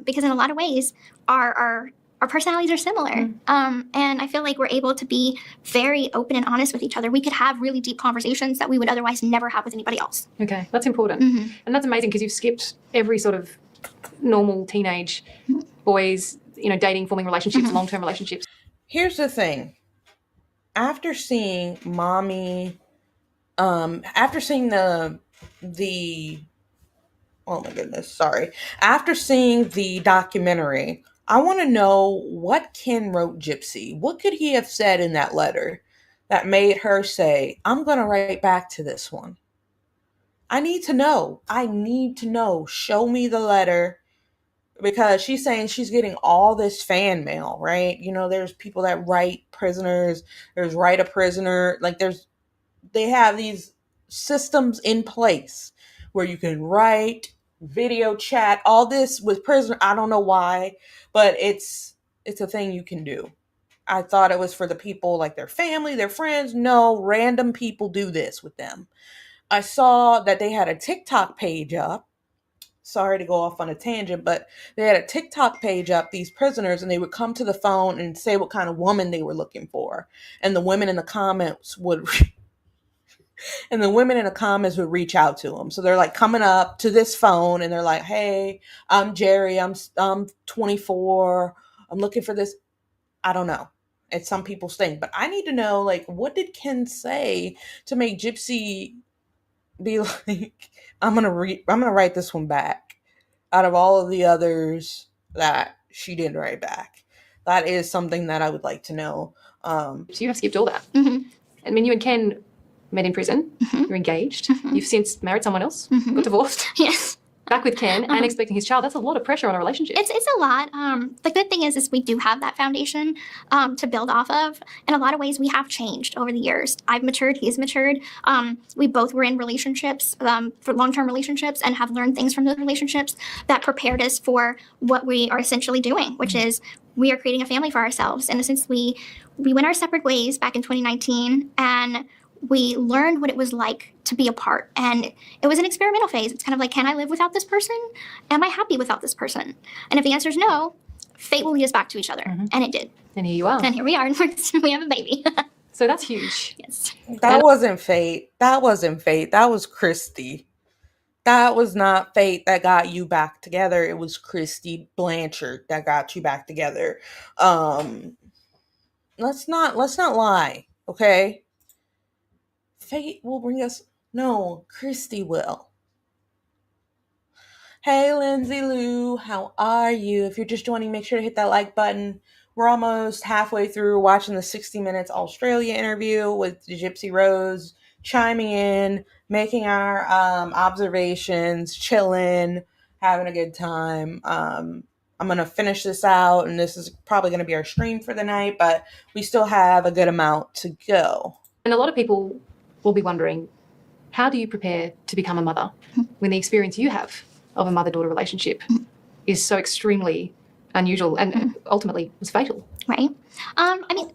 because in a lot of ways, our personalities are similar. And I feel like we're able to be very open and honest with each other. We could have really deep conversations that we would otherwise never have with anybody else. Okay, that's important. And that's amazing because you've skipped every sort of normal teenage boys, dating, forming relationships, long-term relationships. Here's the thing. After seeing Mommy, after seeing the oh my goodness, sorry. After seeing the documentary, I want to know what Ken wrote Gypsy. What could he have said in that letter that made her say, I'm going to write back to this one? I need to know. I need to know. Show me the letter, because she's saying she's getting all this fan mail, right? You know, there's people that write prisoners, there's write a prisoner, like they have these systems in place where you can write, video chat, all this with prisoner. I don't know why, but it's a thing you can do. I thought it was for the people, like their family, their friends. No, random people do this with them. I saw that they had a TikTok page up. Sorry to go off on a tangent, but they had a TikTok page up, these prisoners, and they would come to the phone and say what kind of woman they were looking for. And the women in the comments would reach out to them. So they're like coming up to this phone and they're like, "Hey, I'm Jerry. I'm 24. I'm looking for this." I don't know. It's some people's thing, but I need to know, like, what did Ken say to make Gypsy be like, I'm gonna write this one back out of all of the others that she didn't write back. That is something that I would like to know. So you have skipped all that. Mm-hmm. I mean, you and Ken met in prison. Mm-hmm. You're engaged. Mm-hmm. You've since married someone else. Mm-hmm. Got divorced. Yes. Back with Ken and expecting his child. That's a lot of pressure on a relationship. It's a lot. The good thing is we do have that foundation to build off of. In a lot of ways, we have changed over the years. I've matured. He's matured. We both were in relationships, for long-term relationships, and have learned things from those relationships that prepared us for what we are essentially doing, which is we are creating a family for ourselves. And since we went our separate ways back in 2019, and we learned what it was like to be apart. And it was an experimental phase. It's kind of like, can I live without this person? Am I happy without this person? And if the answer is no, fate will lead us back to each other. Mm-hmm. And it did. And here you are. And here we are. And we have a baby. So that's huge. Yes. That wasn't fate. That wasn't fate. That was Christy. That was not fate that got you back together. It was Gypsy Blanchard that got you back together. Let's not lie, okay? Fate will bring us. No, Christy will. Hey, Lindsay Lou, how are you? If you're just joining, make sure to hit that like button. We're almost halfway through watching the 60 Minutes Australia interview with Gypsy Rose, chiming in, making our observations, chilling, having a good time. I'm going to finish this out, and this is probably going to be our stream for the night, but we still have a good amount to go. And a lot of people will be wondering, how do you prepare to become a mother when the experience you have of a mother-daughter relationship is so extremely unusual and ultimately was fatal? Right. I mean,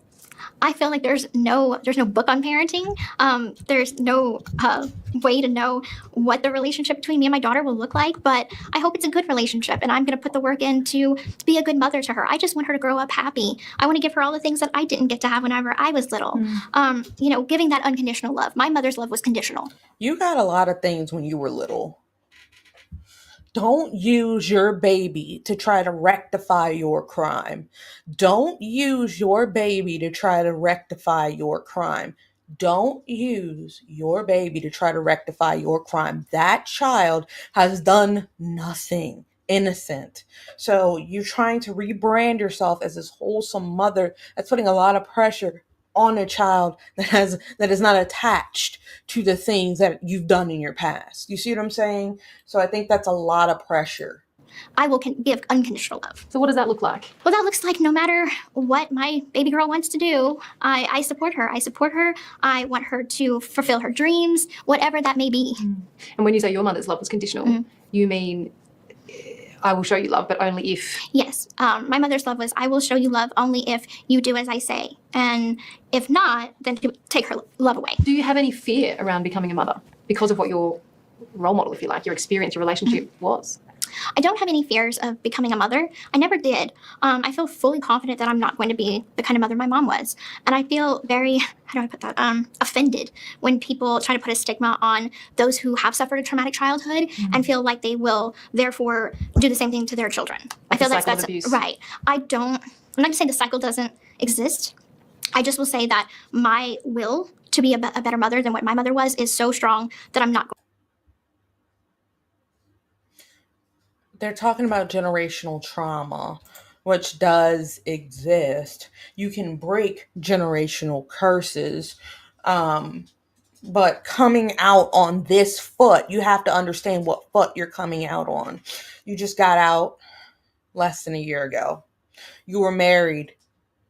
I feel like there's no book on parenting. There's no way to know what the relationship between me and my daughter will look like, but I hope it's a good relationship, and I'm going to put the work in to be a good mother to her. I just want her to grow up happy. I want to give her all the things that I didn't get to have whenever I was little. Giving that unconditional love. My mother's love was conditional. You got a lot of things when you were little. Don't use your baby to try to rectify your crime. Don't use your baby to try to rectify your crime. Don't use your baby to try to rectify your crime. That child has done nothing. Innocent. So you're trying to rebrand yourself as this wholesome mother. That's putting a lot of pressure on a child that is not attached to the things that you've done in your past. You see what I'm saying? So I think that's a lot of pressure. I will give unconditional love. So what does that look like? Well, that looks like no matter what my baby girl wants to do, I support her. I support her. I want her to fulfill her dreams, whatever that may be. And when you say your mother's love was conditional, you mean I will show you love, but only if... Yes. My mother's love was, I will show you love only if you do as I say. And if not, then to take her love away. Do you have any fear around becoming a mother because of what your role model, if you like, your experience, your relationship was? I don't have any fears of becoming a mother. I never did. I feel fully confident that I'm not going to be the kind of mother my mom was. And I feel very, how do I put that, offended when people try to put a stigma on those who have suffered a traumatic childhood and feel like they will therefore do the same thing to their children. I feel like that's right. I'm not going to say the cycle doesn't exist. I just will say that my will to be a better mother than what my mother was is so strong that I'm not going. They're talking about generational trauma. which does exist. You can break generational curses. Um, but coming out on this foot, you have to understand what foot you're coming out on. You just got out less than a year ago. You were married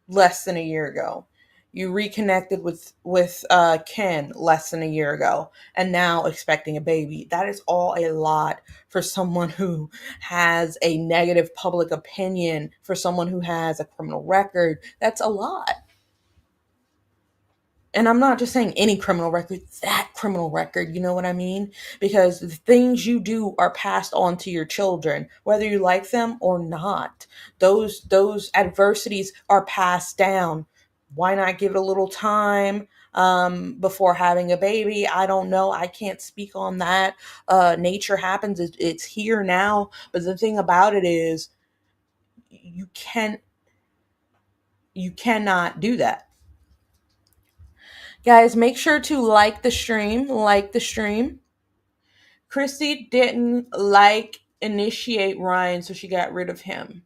less than a year ago. You reconnected with Ken less than a year ago, and now expecting a baby. That is all a lot for someone who has a negative public opinion, for someone who has a criminal record. That's a lot. And I'm not just saying any criminal record, that criminal record, you know what I mean? Because the things you do are passed on to your children, whether you like them or not. Those adversities are passed down. Why not give it a little time before having a baby? I don't know. I can't speak on that. Nature happens. It's here now. But the thing about it is, you cannot do that. Guys, make sure to like the stream. Like the stream. Christy didn't initiate Ryan, so she got rid of him.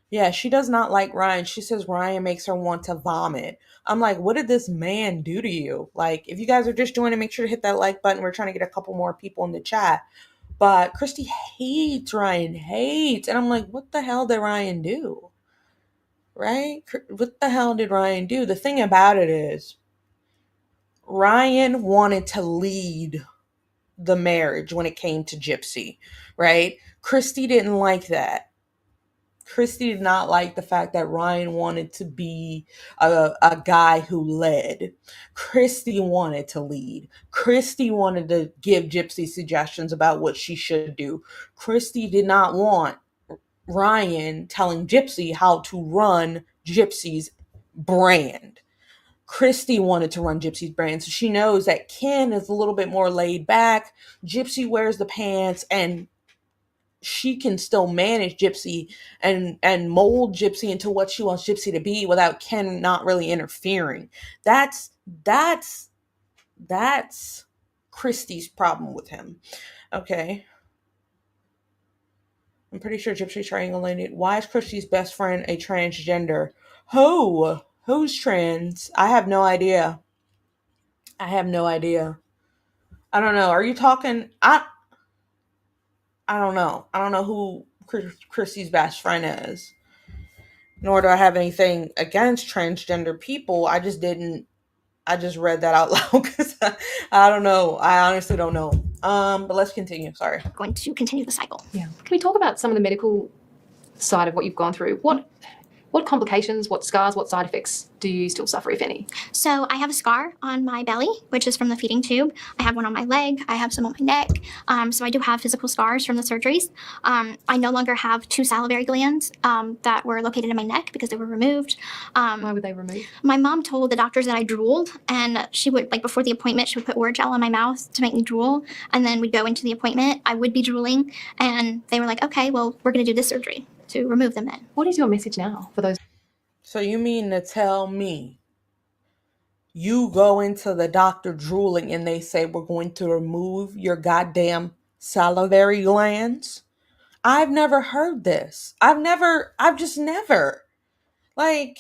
Yeah, she does not like Ryan. She says Ryan makes her want to vomit. I'm like, what did this man do to you? Like, if you guys are just joining, make sure to hit that like button. We're trying to get a couple more people in the chat. But Christy hates Ryan, hates. And I'm like, what the hell did Ryan do? Right? What the hell did Ryan do? The thing about it is, Ryan wanted to lead the marriage when it came to Gypsy, right? Christy didn't like that. Christy did not like the fact that Ryan wanted to be a guy who led. Christy wanted to lead. Christy wanted to give Gypsy suggestions about what she should do. Christy did not want Ryan telling Gypsy how to run Gypsy's brand. Christy wanted to run Gypsy's brand, so she knows that Ken is a little bit more laid back. Gypsy wears the pants, and she can still manage Gypsy and mold Gypsy into what she wants Gypsy to be without Ken not really interfering. That's Christy's problem with him. Okay. I'm pretty sure Gypsy triangulated. Why is Christy's best friend a transgender? Who's trans? I have no idea. I have no idea. I don't know. Are you talking? I don't know. I don't know who Chrissy's best friend is. Nor do I have anything against transgender people. I just read that out loud because I don't know. I honestly don't know. But let's continue. Sorry. Going to continue the cycle. Yeah. Can we talk about some of the medical side of what you've gone through? What complications, what scars, what side effects do you still suffer, if any? So I have a scar on my belly, which is from the feeding tube. I have one on my leg. I have some on my neck. So I do have physical scars from the surgeries. I no longer have 2 salivary glands that were located in my neck because they were removed. Why were they removed? My mom told the doctors that I drooled, and she would, before the appointment, she would put word gel on my mouth to make me drool. And then we'd go into the appointment. I would be drooling, and they were like, okay, well, we're going to do this surgery to remove them then. What is your message now for those? So you mean to tell me you go into the doctor drooling and they say we're going to remove your goddamn salivary glands? I've never heard this. I've just never. Like,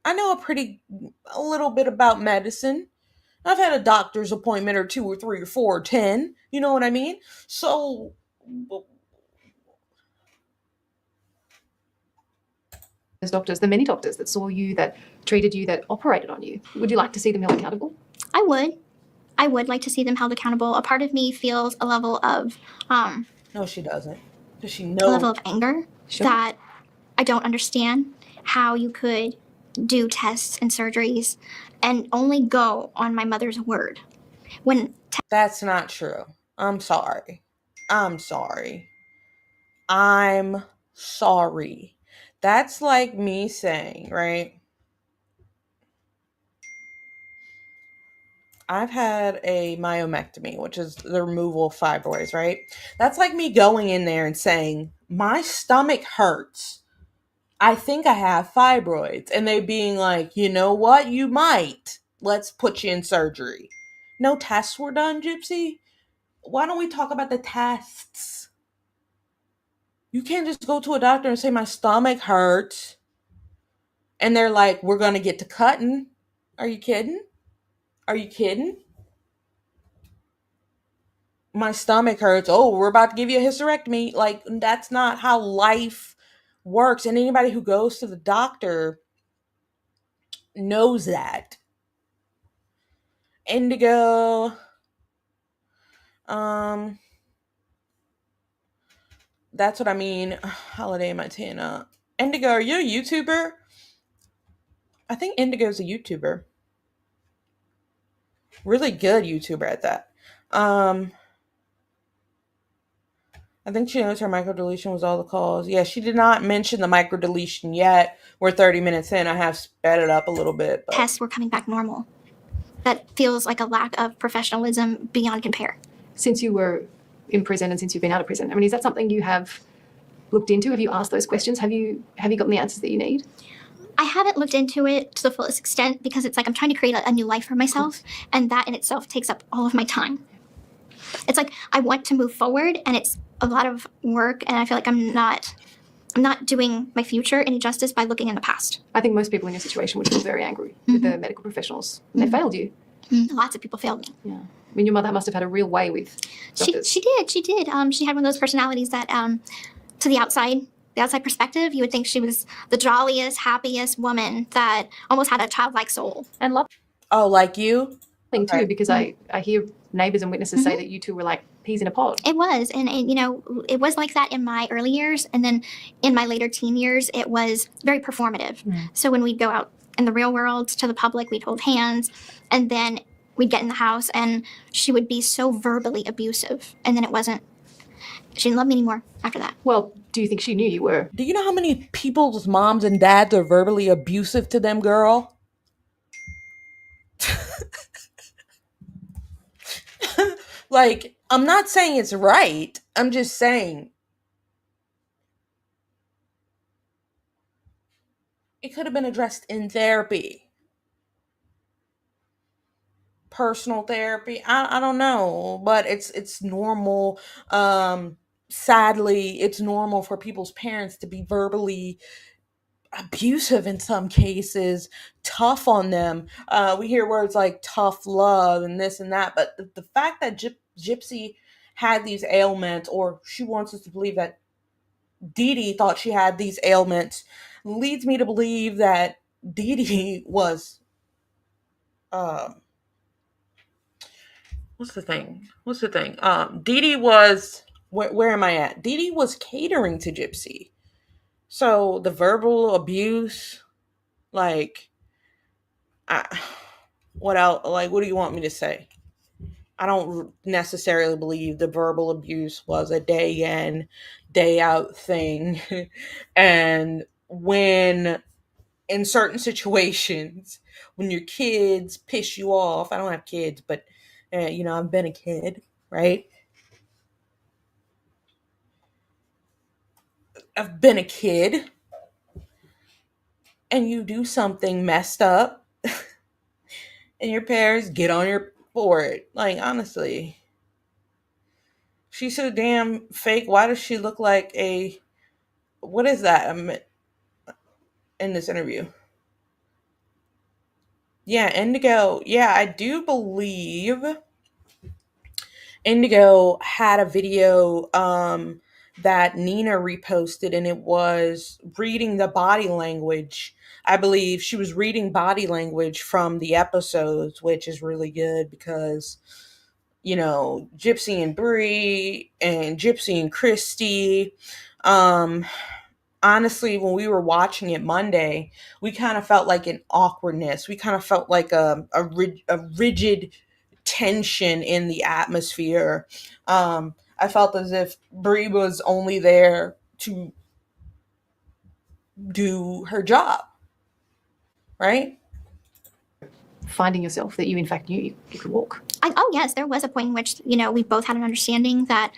I know a little bit about medicine. I've had a doctor's appointment or 2 or 3 or 4 or 10. You know what I mean? So Those doctors, the many doctors that saw you, that treated you, that operated on you, would you like to see them held accountable? I would like to see them held accountable. A part of me feels a level of no, she doesn't. Does she a know? level of anger that I don't understand how you could do tests and surgeries and only go on my mother's word. That's not true. I'm sorry. That's like me saying, right? I've had a myomectomy, which is the removal of fibroids, right? That's like me going in there and saying, my stomach hurts. I think I have fibroids. And they being like, you know what? You might. Let's put you in surgery. No tests were done, Gypsy? Why don't we talk about the tests? You can't just go to a doctor and say my stomach hurts and they're like, we're going to get to cutting. Are you kidding? Are you kidding? My stomach hurts. Oh, we're about to give you a hysterectomy. Like, that's not how life works. And anybody who goes to the doctor knows that. Indigo. That's what I mean. Holiday Montana. Indigo, are you a YouTuber? I think Indigo's a YouTuber. Really good YouTuber at that. I think she knows her microdeletion was all the cause. Yeah, she did not mention the microdeletion yet. We're 30 minutes in. I have sped it up a little bit. But Tests were coming back normal. That feels like a lack of professionalism beyond compare. Since you were in prison and since you've been out of prison, I mean, is that something you have looked into? Have you asked those questions? Have you gotten the answers that you need? I haven't looked into it to the fullest extent because it's like I'm trying to create a new life for myself, and that in itself takes up all of my time. It's like I want to move forward, and it's a lot of work, and I feel like I'm not doing my future any justice by looking in the past. I think most people in your situation would feel very angry with the medical professionals. And they failed you. Lots of people failed me. Yeah. I mean, your mother must have had a real way with doctors. She did. She had one of those personalities that, to the outside perspective, you would think she was the jolliest, happiest woman that almost had a childlike soul. And love. Oh, like you? Too, because I hear neighbors and witnesses say that you two were like peas in a pod. It was, and you know, it was like that in my early years, and then in my later teen years, it was very performative. So when we'd go out in the real world to the public, we'd hold hands, and then we'd get in the house, and she would be so verbally abusive, and then she didn't love me anymore after that. Well, do you think she knew you were? Do you know how many people's moms and dads are verbally abusive to them, girl? Like, I'm not saying it's right. I'm just saying it could have been addressed in therapy. Personal therapy. I don't know, but it's normal. Sadly, it's normal for people's parents to be verbally abusive in some cases, tough on them. We hear words like tough love and this and that, but the fact that Gypsy had these ailments, or she wants us to believe that Dee Dee thought she had these ailments, leads me to believe that Dee Dee was, what's the thing? Dee Dee was, where am I at? Dee Dee was catering to Gypsy. So the verbal abuse, like, what else? Like, what do you want me to say? I don't necessarily believe the verbal abuse was a day in, day out thing. And when in certain situations, when your kids piss you off, I don't have kids, but I've been a kid, right? I've been a kid. And you do something messed up and your parents get on your for it. Like, honestly, she's so damn fake. Why does she look like what is that in this interview? Yeah, Indigo. Yeah, I do believe Indigo had a video that Nina reposted, and it was reading the body language. I believe she was reading body language from the episodes, which is really good because, Gypsy and Bree and Gypsy and Christy, honestly, when we were watching it Monday, we kind of felt like an awkwardness. We kind of felt like a rigid tension in the atmosphere. I felt as if Brie was only there to do her job, right? Finding yourself that you in fact knew you could walk. Oh yes, there was a point in which we both had an understanding that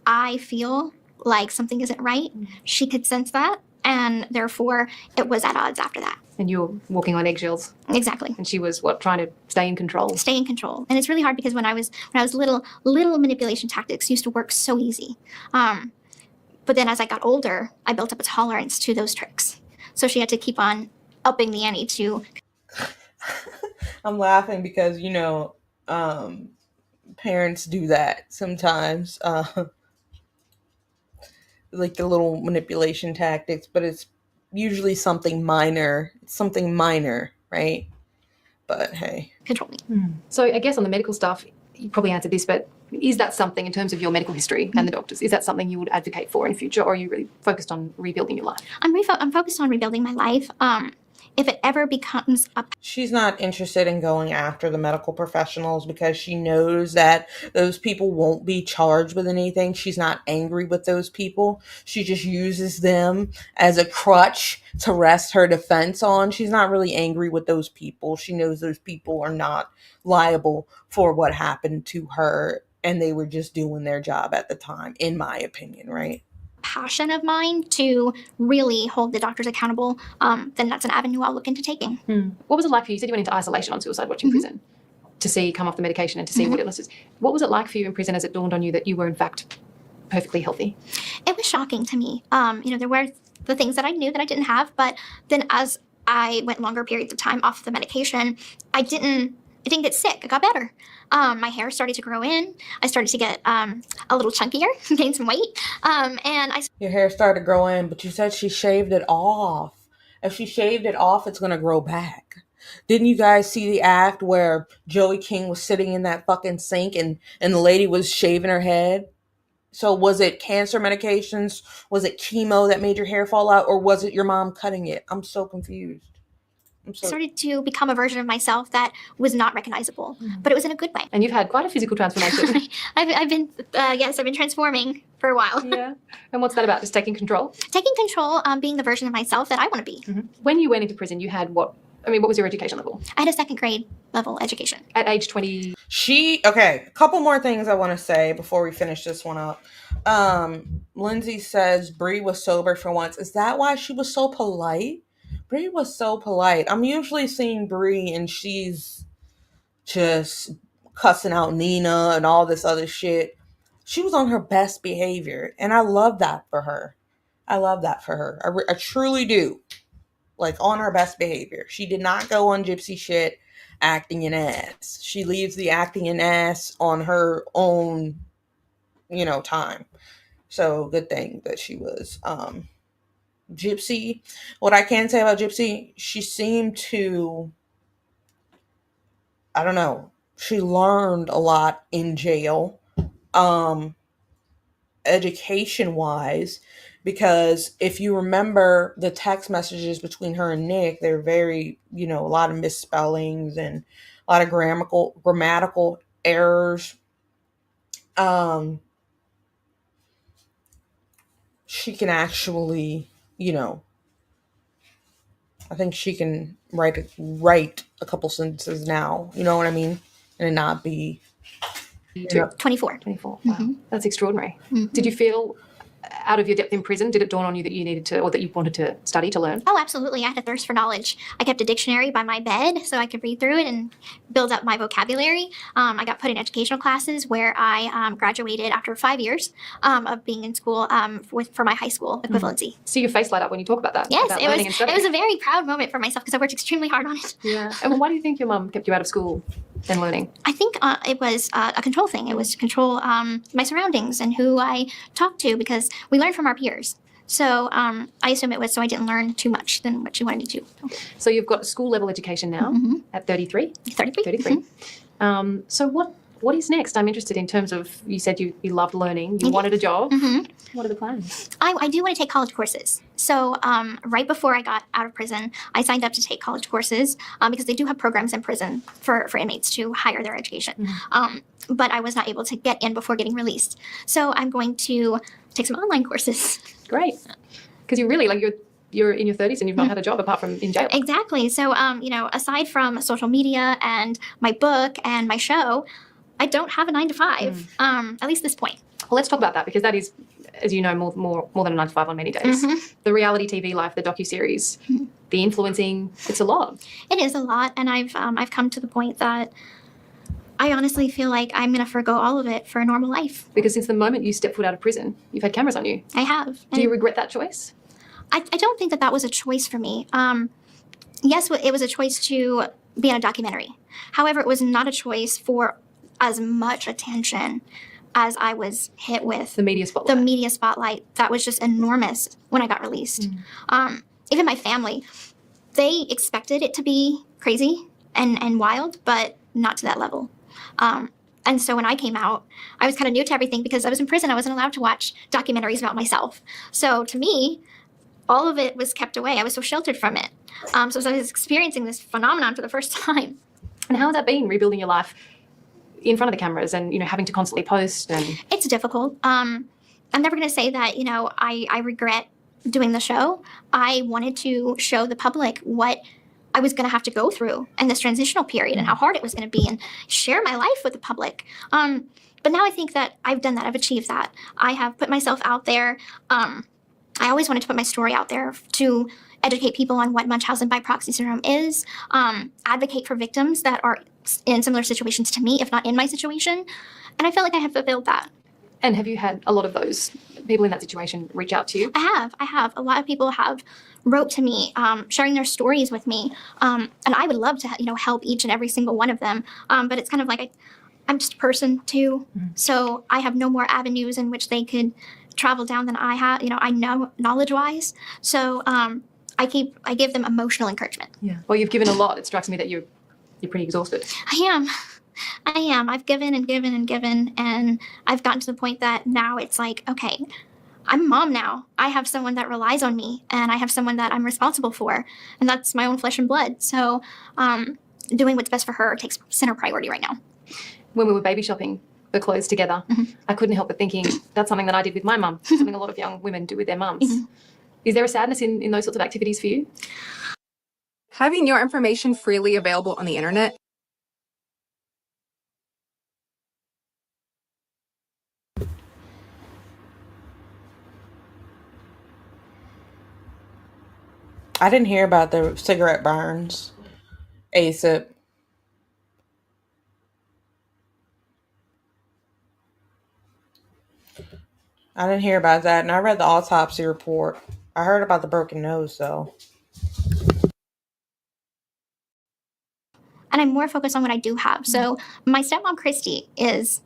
I feel like something isn't right. She could sense that, and therefore it was at odds after that. And you were walking on eggshells. Exactly. And she was trying to stay in control. Stay in control. And it's really hard because when I was little manipulation tactics used to work so easy. But then as I got older, I built up a tolerance to those tricks. So she had to keep on upping the ante to. I'm laughing because, parents do that sometimes. Like the little manipulation tactics, but it's usually something minor. It's something minor, right? But hey. Control me. So I guess on the medical stuff, you probably answered this, but is that something in terms of your medical history and the doctors, is that something you would advocate for in future, or are you really focused on rebuilding your life? I'm focused on rebuilding my life. If it ever becomes a. She's not interested in going after the medical professionals because she knows that those people won't be charged with anything. She's not angry with those people. She just uses them as a crutch to rest her defense on. She's not really angry with those people. She knows those people are not liable for what happened to her, and they were just doing their job at the time, in my opinion, right? Passion of mine to really hold the doctors accountable, then that's an avenue I'll look into taking. What was it like for you? You said you went into isolation on suicide watch in prison to see come off the medication and to see what illnesses. What was it like for you in prison as it dawned on you that you were in fact perfectly healthy? It was shocking to me. There were the things that I knew that I didn't have, but then as I went longer periods of time off the medication, I didn't get sick. I got better. My hair started to grow in. I started to get a little chunkier, gained some weight. Your hair started to grow in, but you said she shaved it off. If she shaved it off, it's going to grow back. Didn't you guys see the act where Joey King was sitting in that fucking sink and the lady was shaving her head? So was it cancer medications? Was it chemo that made your hair fall out? Or was it your mom cutting it? I'm so confused. Started to become a version of myself that was not recognizable, but it was in a good way. And you've had quite a physical transformation. I've been transforming for a while. Yeah. And what's that about? Just taking control? Taking control, being the version of myself that I want to be. When you went into prison, you had what was your education level? I had a second grade level education. At age 20? Okay, a couple more things I want to say before we finish this one up. Lindsay says Bree was sober for once. Is that why she was so polite? Bree was so polite. I'm usually seeing Bree and she's just cussing out Nina and all this other shit. She was on her best behavior, and I love that for her. I truly do. Like, on her best behavior. She did not go on gypsy shit acting an ass. She leaves the acting an ass on her own, time. So, good thing that she was Gypsy. What I can say about Gypsy, she seemed to, I don't know, she learned a lot in jail, education wise, because if you remember the text messages between her and Nick, they're very, a lot of misspellings and a lot of grammatical errors. She can actually, I think she can write a couple sentences now, you know what I mean? And it not be 24. 24. Wow. That's extraordinary. Did you feel out of your depth in prison, did it dawn on you that you needed to, or that you wanted to study, to learn? Oh, absolutely. I had a thirst for knowledge. I kept a dictionary by my bed so I could read through it and build up my vocabulary. I got put in educational classes where I graduated after 5 years of being in school for my high school equivalency. See your face light up when you talk about that. Yes, about it was a very proud moment for myself because I worked extremely hard on it. Yeah. And why do you think your mum kept you out of school and learning? I think it was a control thing. It was to control my surroundings and who I talked to, because we learn from our peers. So I assume it was so I didn't learn too much than what she wanted me to. So you've got school level education now at 33? 33. So what is next? I'm interested in terms of, you said you loved learning, you wanted a job. What are the plans? I do want to take college courses. So right before I got out of prison, I signed up to take college courses because they do have programs in prison for inmates to higher their education. But I was not able to get in before getting released. So I'm going to take some online courses. Great. Because you really, you're in your 30s and you've not had a job apart from in jail. Exactly. So, aside from social media and my book and my show, I don't have a 9 to 5, at least this point. Well, let's talk about that, because that is, as you know, more than a 9 to 5 on many days. The reality TV life, the docuseries, the influencing, it's a lot. It is a lot, and I've come to the point that I honestly feel like I'm going to forgo all of it for a normal life. Because since the moment you stepped foot out of prison, you've had cameras on you. I have. Do you regret that choice? I don't think that was a choice for me. Yes, it was a choice to be in a documentary. However, it was not a choice for as much attention as I was hit with. The media spotlight. The media spotlight. That was just enormous when I got released. Even my family, they expected it to be crazy and wild, but not to that level. And so when I came out, I was kind of new to everything because I was in prison. I wasn't allowed to watch documentaries about myself. So to me, all of it was kept away. I was so sheltered from it. So I was experiencing this phenomenon for the first time. And how has that been, rebuilding your life in front of the cameras and, having to constantly post? And it's difficult. I'm never going to say that, I regret doing the show. I wanted to show the public what I was going to have to go through in this transitional period and how hard it was going to be and share my life with the public. But now I think that I've done that. I've achieved that. I have put myself out there. I always wanted to put my story out there to educate people on what Munchausen by proxy syndrome is, advocate for victims that are in similar situations to me, if not in my situation. And I feel like I have fulfilled that. And have you had a lot of those people in that situation reach out to you? I have. A lot of people have wrote to me, sharing their stories with me. And I would love to, help each and every single one of them. But it's kind of like I'm just a person too. So I have no more avenues in which they could travel down than I have, I know knowledge-wise. So I give them emotional encouragement. Yeah. Well, you've given a lot. It strikes me that you're pretty exhausted. I am. I've given and given and given, and I've gotten to the point that now it's like, okay, I'm a mom now. I have someone that relies on me, and I have someone that I'm responsible for, and that's my own flesh and blood. So doing what's best for her takes center priority right now. When we were baby shopping for clothes together, I couldn't help but thinking that's something that I did with my mum, something a lot of young women do with their mums. Is there a sadness in those sorts of activities for you? Having your information freely available on the internet I didn't hear about the cigarette burns. ASAP. I didn't hear about that, and I read the autopsy report. I heard about the broken nose, though. And I'm more focused on what I do have. So my stepmom, Christy, is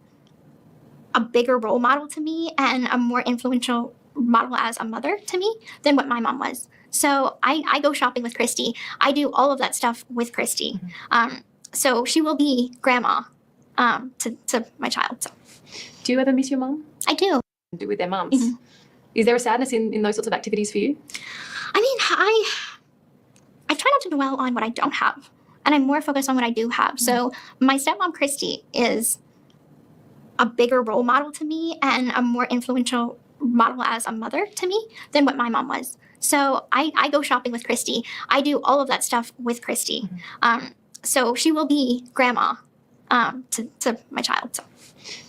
a bigger role model to me and a more influential model as a mother to me than what my mom was. So I go shopping with Christy. I do all of that stuff with Christy. So she will be grandma to my child. So. Do you ever miss your mom? I do. Do with their mums. Is there a sadness in those sorts of activities for you? I mean, I try not to dwell on what I don't have, and I'm more focused on what I do have. So my stepmom, Christy, is a bigger role model to me and a more influential model as a mother to me than what my mom was. So I go shopping with Christy. I do all of that stuff with Christy. So she will be grandma to my child. So.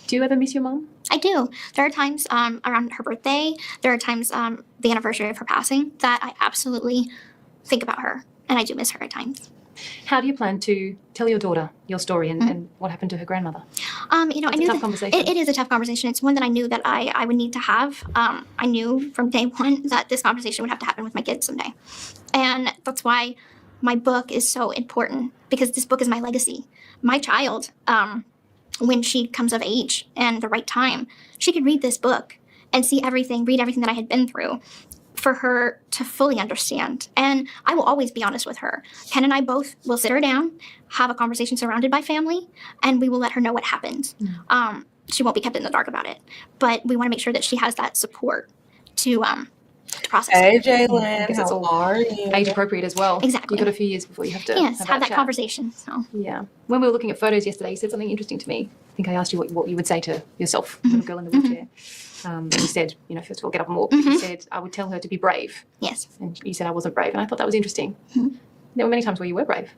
Do you ever miss your mom? I do. There are times around her birthday, there are times the anniversary of her passing that I absolutely think about her, and I do miss her at times. How do you plan to tell your daughter your story and what happened to her grandmother? I knew a tough conversation. It is a tough conversation. It's one that I knew that I would need to have. I knew from day one that this conversation would have to happen with my kids someday. And that's why my book is so important, because this book is my legacy. My child, when she comes of age and the right time, she could read this book and see everything, read everything that I had been through, for her to fully understand. And I will always be honest with her. Ken and I both will sit her down, have a conversation surrounded by family, and we will let her know what happened. She won't be kept in the dark about it, but we want to make sure that she has that support to process Hey, it. Jalen, It's how all are you? age appropriate as well. Exactly. You've got a few years before you have to Yes, have that chat. conversation. So. Yeah. When we were looking at photos yesterday, you said something interesting to me. I think I asked you what you would say to yourself, little girl in the wheelchair. And you said, first of all, get up and walk. But you said, I would tell her to be brave. Yes. And you said I wasn't brave. And I thought that was interesting. There were many times where you were brave.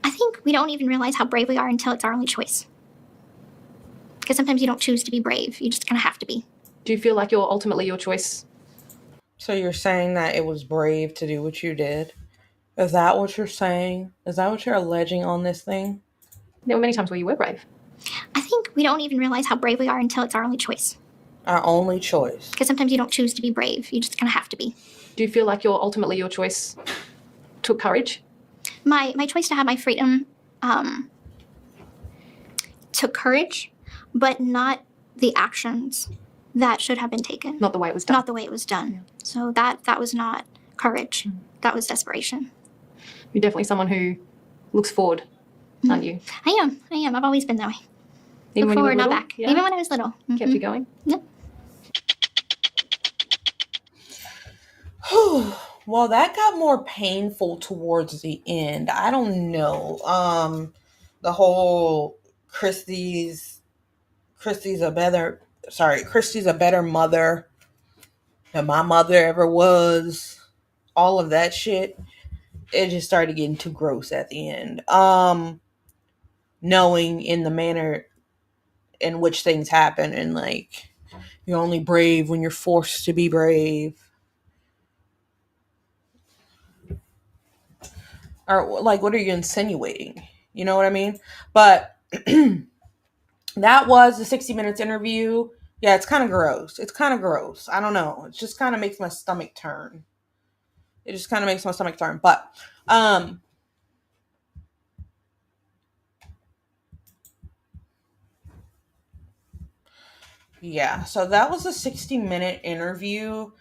I think we don't even realize how brave we are until it's our only choice. Because sometimes you don't choose to be brave. You just kind of have to be. Do you feel like you're ultimately your choice? So you're saying that it was brave to do what you did? Is that what you're saying? Is that what you're alleging on this thing? There were many times where you were brave. I think we don't even realize how brave we are until it's our only choice. Our only choice. Because sometimes you don't choose to be brave. You just kind of have to be. Do you feel like ultimately your choice took courage? My choice to have my freedom took courage, but not the actions that should have been taken. Not the way it was done. Not the way it was done. Yeah. So that was not courage. That was desperation. You're definitely someone who looks forward, aren't you? I am. I've always been that way. Even Look when you were forward, not little? back. Yeah. Even when I was little. Kept you going? Yep. Well, that got more painful towards the end. I don't know. The whole Christy's a better mother than my mother ever was. All of that shit. It just started getting too gross at the end. Knowing in the manner in which things happen, and like, you're only brave when you're forced to be brave. Or like, what are you insinuating? You know what I mean? But that was the 60 Minutes interview. Yeah, it's kind of gross. I don't know. It just kind of makes my stomach turn. But yeah, so that was a 60-minute interview.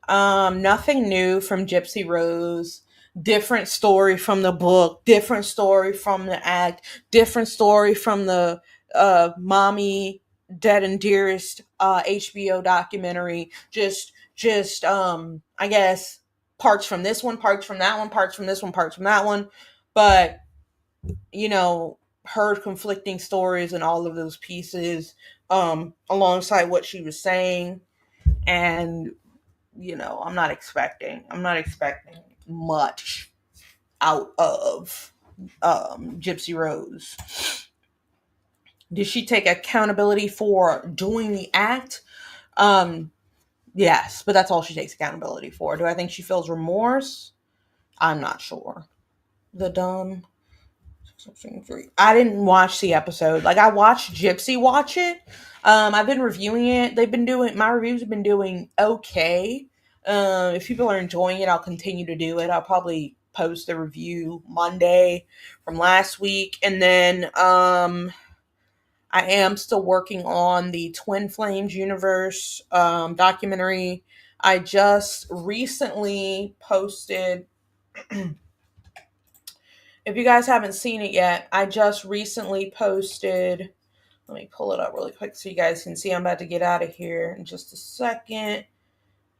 Nothing new from Gypsy Rose. Different story from the book, different story from the act, different story from the Mommy Dead and Dearest HBO documentary. Just I guess parts from this one, parts from that one, parts from this one, parts from that one. But heard conflicting stories and all of those pieces alongside what she was saying. And I'm not expecting much out of Gypsy Rose. Did she take accountability for doing the act? Yes, but that's all she takes accountability for. Do I think she feels remorse? I'm not sure. The dumb. I didn't watch the episode. Like, I watched Gypsy watch it. I've been reviewing it. My reviews have been doing okay. If people are enjoying it, I'll continue to do it. I'll probably post the review Monday from last week. And then I am still working on the Twin Flames universe documentary. I just recently posted... If you guys haven't seen it yet, I just recently posted... Let me pull it up really quick so you guys can see. I'm about to get out of here in just a second.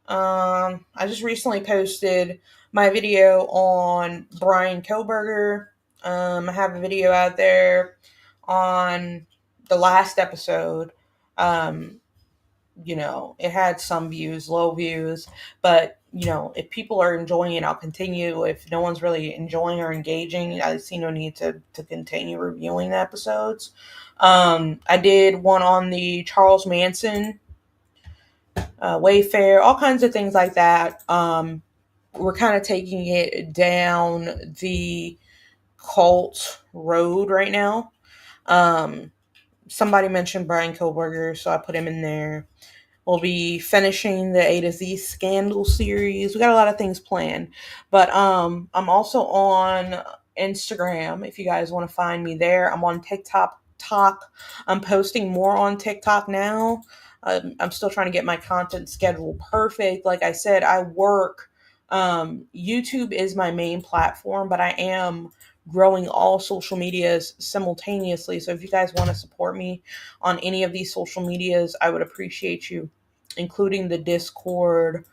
I just recently posted my video on Brian Koberger. I have a video out there on the last episode. It had some views, low views, but if people are enjoying it, I'll continue. If no one's really enjoying or engaging, I see no need to continue reviewing the episodes. I did one on the Charles Manson, Wayfair, all kinds of things like that. We're kind of taking it down the cult road right now. Somebody mentioned Brian Koberger, so I put him in there. We'll be finishing the A to Z Scandal series. We got a lot of things planned. But I'm also on Instagram if you guys want to find me there. I'm on TikTok. I'm posting more on TikTok now. I'm still trying to get my content schedule perfect. Like I said, I work. YouTube is my main platform, but I am growing all social medias simultaneously. So if you guys want to support me on any of these social medias, I would appreciate you, including the Discord.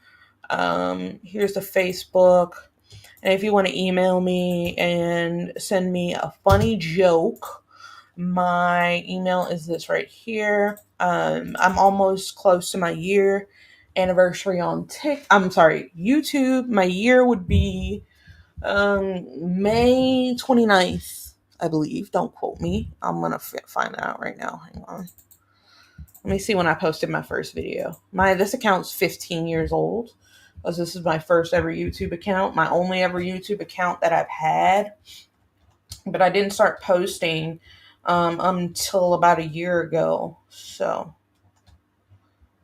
Here's the Facebook. And if you want to email me and send me a funny joke, my email is this right here. I'm almost close to my year anniversary on YouTube. My year would be May 29th, I believe. Don't quote me. I'm going to find that out right now. Hang on. Let me see when I posted my first video. This account's 15 years old, because this is my first ever YouTube account, my only ever YouTube account that I've had. But I didn't start posting until about a year ago. So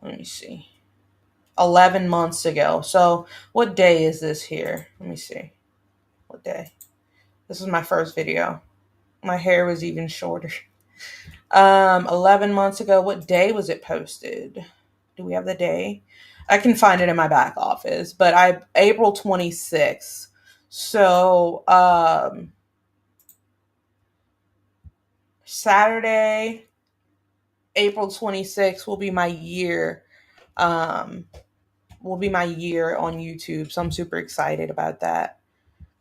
let me see. 11 months ago. So what day is this here? Let me see. What day? This was my first video. My hair was even shorter. 11 months ago. What day was it posted? Do we have the day? I can find it in my back office, but April 26th. So, Saturday, April 26th will be my year. Will be my year on YouTube. So I'm super excited about that.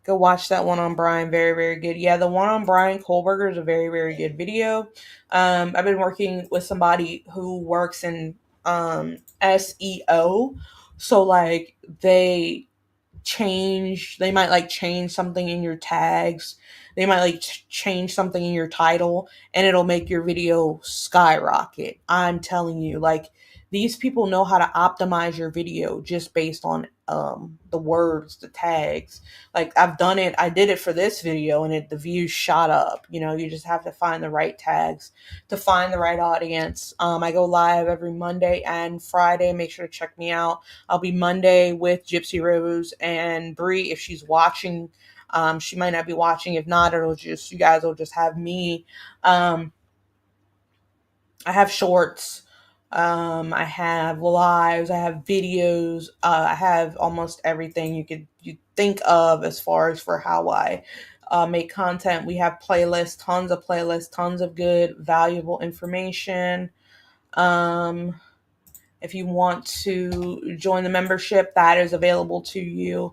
Go watch that one on Brian. Very, very good. Yeah, the one on Brian Kohlberger is a very, very good video. I've been working with somebody who works in SEO. So like they might like change something in your tags. They might like change something in your title and it'll make your video skyrocket. I'm telling you, like these people know how to optimize your video just based on the words, the tags. Like I've done it. I did it for this video and the views shot up. You know, you just have to find the right tags to find the right audience. I go live every Monday and Friday. Make sure to check me out. I'll be Monday with Gypsy Rose and Bree. If she's watching, she might not be watching. If not, you guys will just have me. I have shorts. I have lives. I have videos. I have almost everything you think of as far as for how I make content. We have playlists, tons of good, valuable information. If you want to join the membership, that is available to you.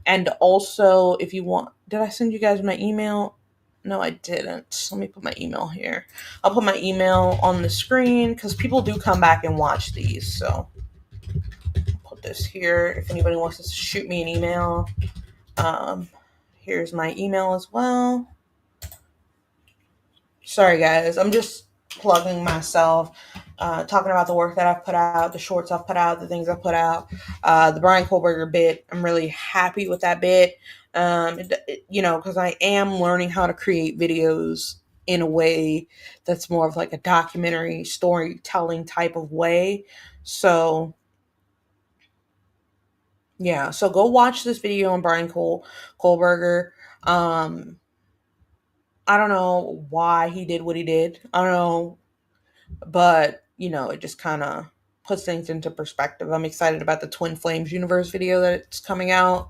And also, if you want, did I send you guys my email? No, I didn't. Let me put my email here. I'll put my email on the screen because people do come back and watch these. So I'll put this here. If anybody wants to shoot me an email, here's my email as well. Sorry, guys. I'm just plugging myself, talking about the work that I've put out, the shorts I've put out, the things I've put out, the Brian Kohlberger bit. I'm really happy with that bit. Because I am learning how to create videos in a way that's more of like a documentary storytelling type of way. So yeah, so go watch this video on Brian Kohlberger. I don't know why he did what he did. I don't know, but it just kind of puts things into perspective. I'm excited about the Twin Flames universe video that's coming out.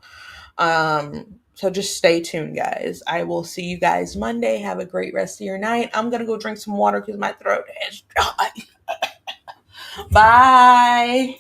So just stay tuned, guys. I will see you guys Monday. Have a great rest of your night. I'm going to go drink some water because my throat is dry. Bye.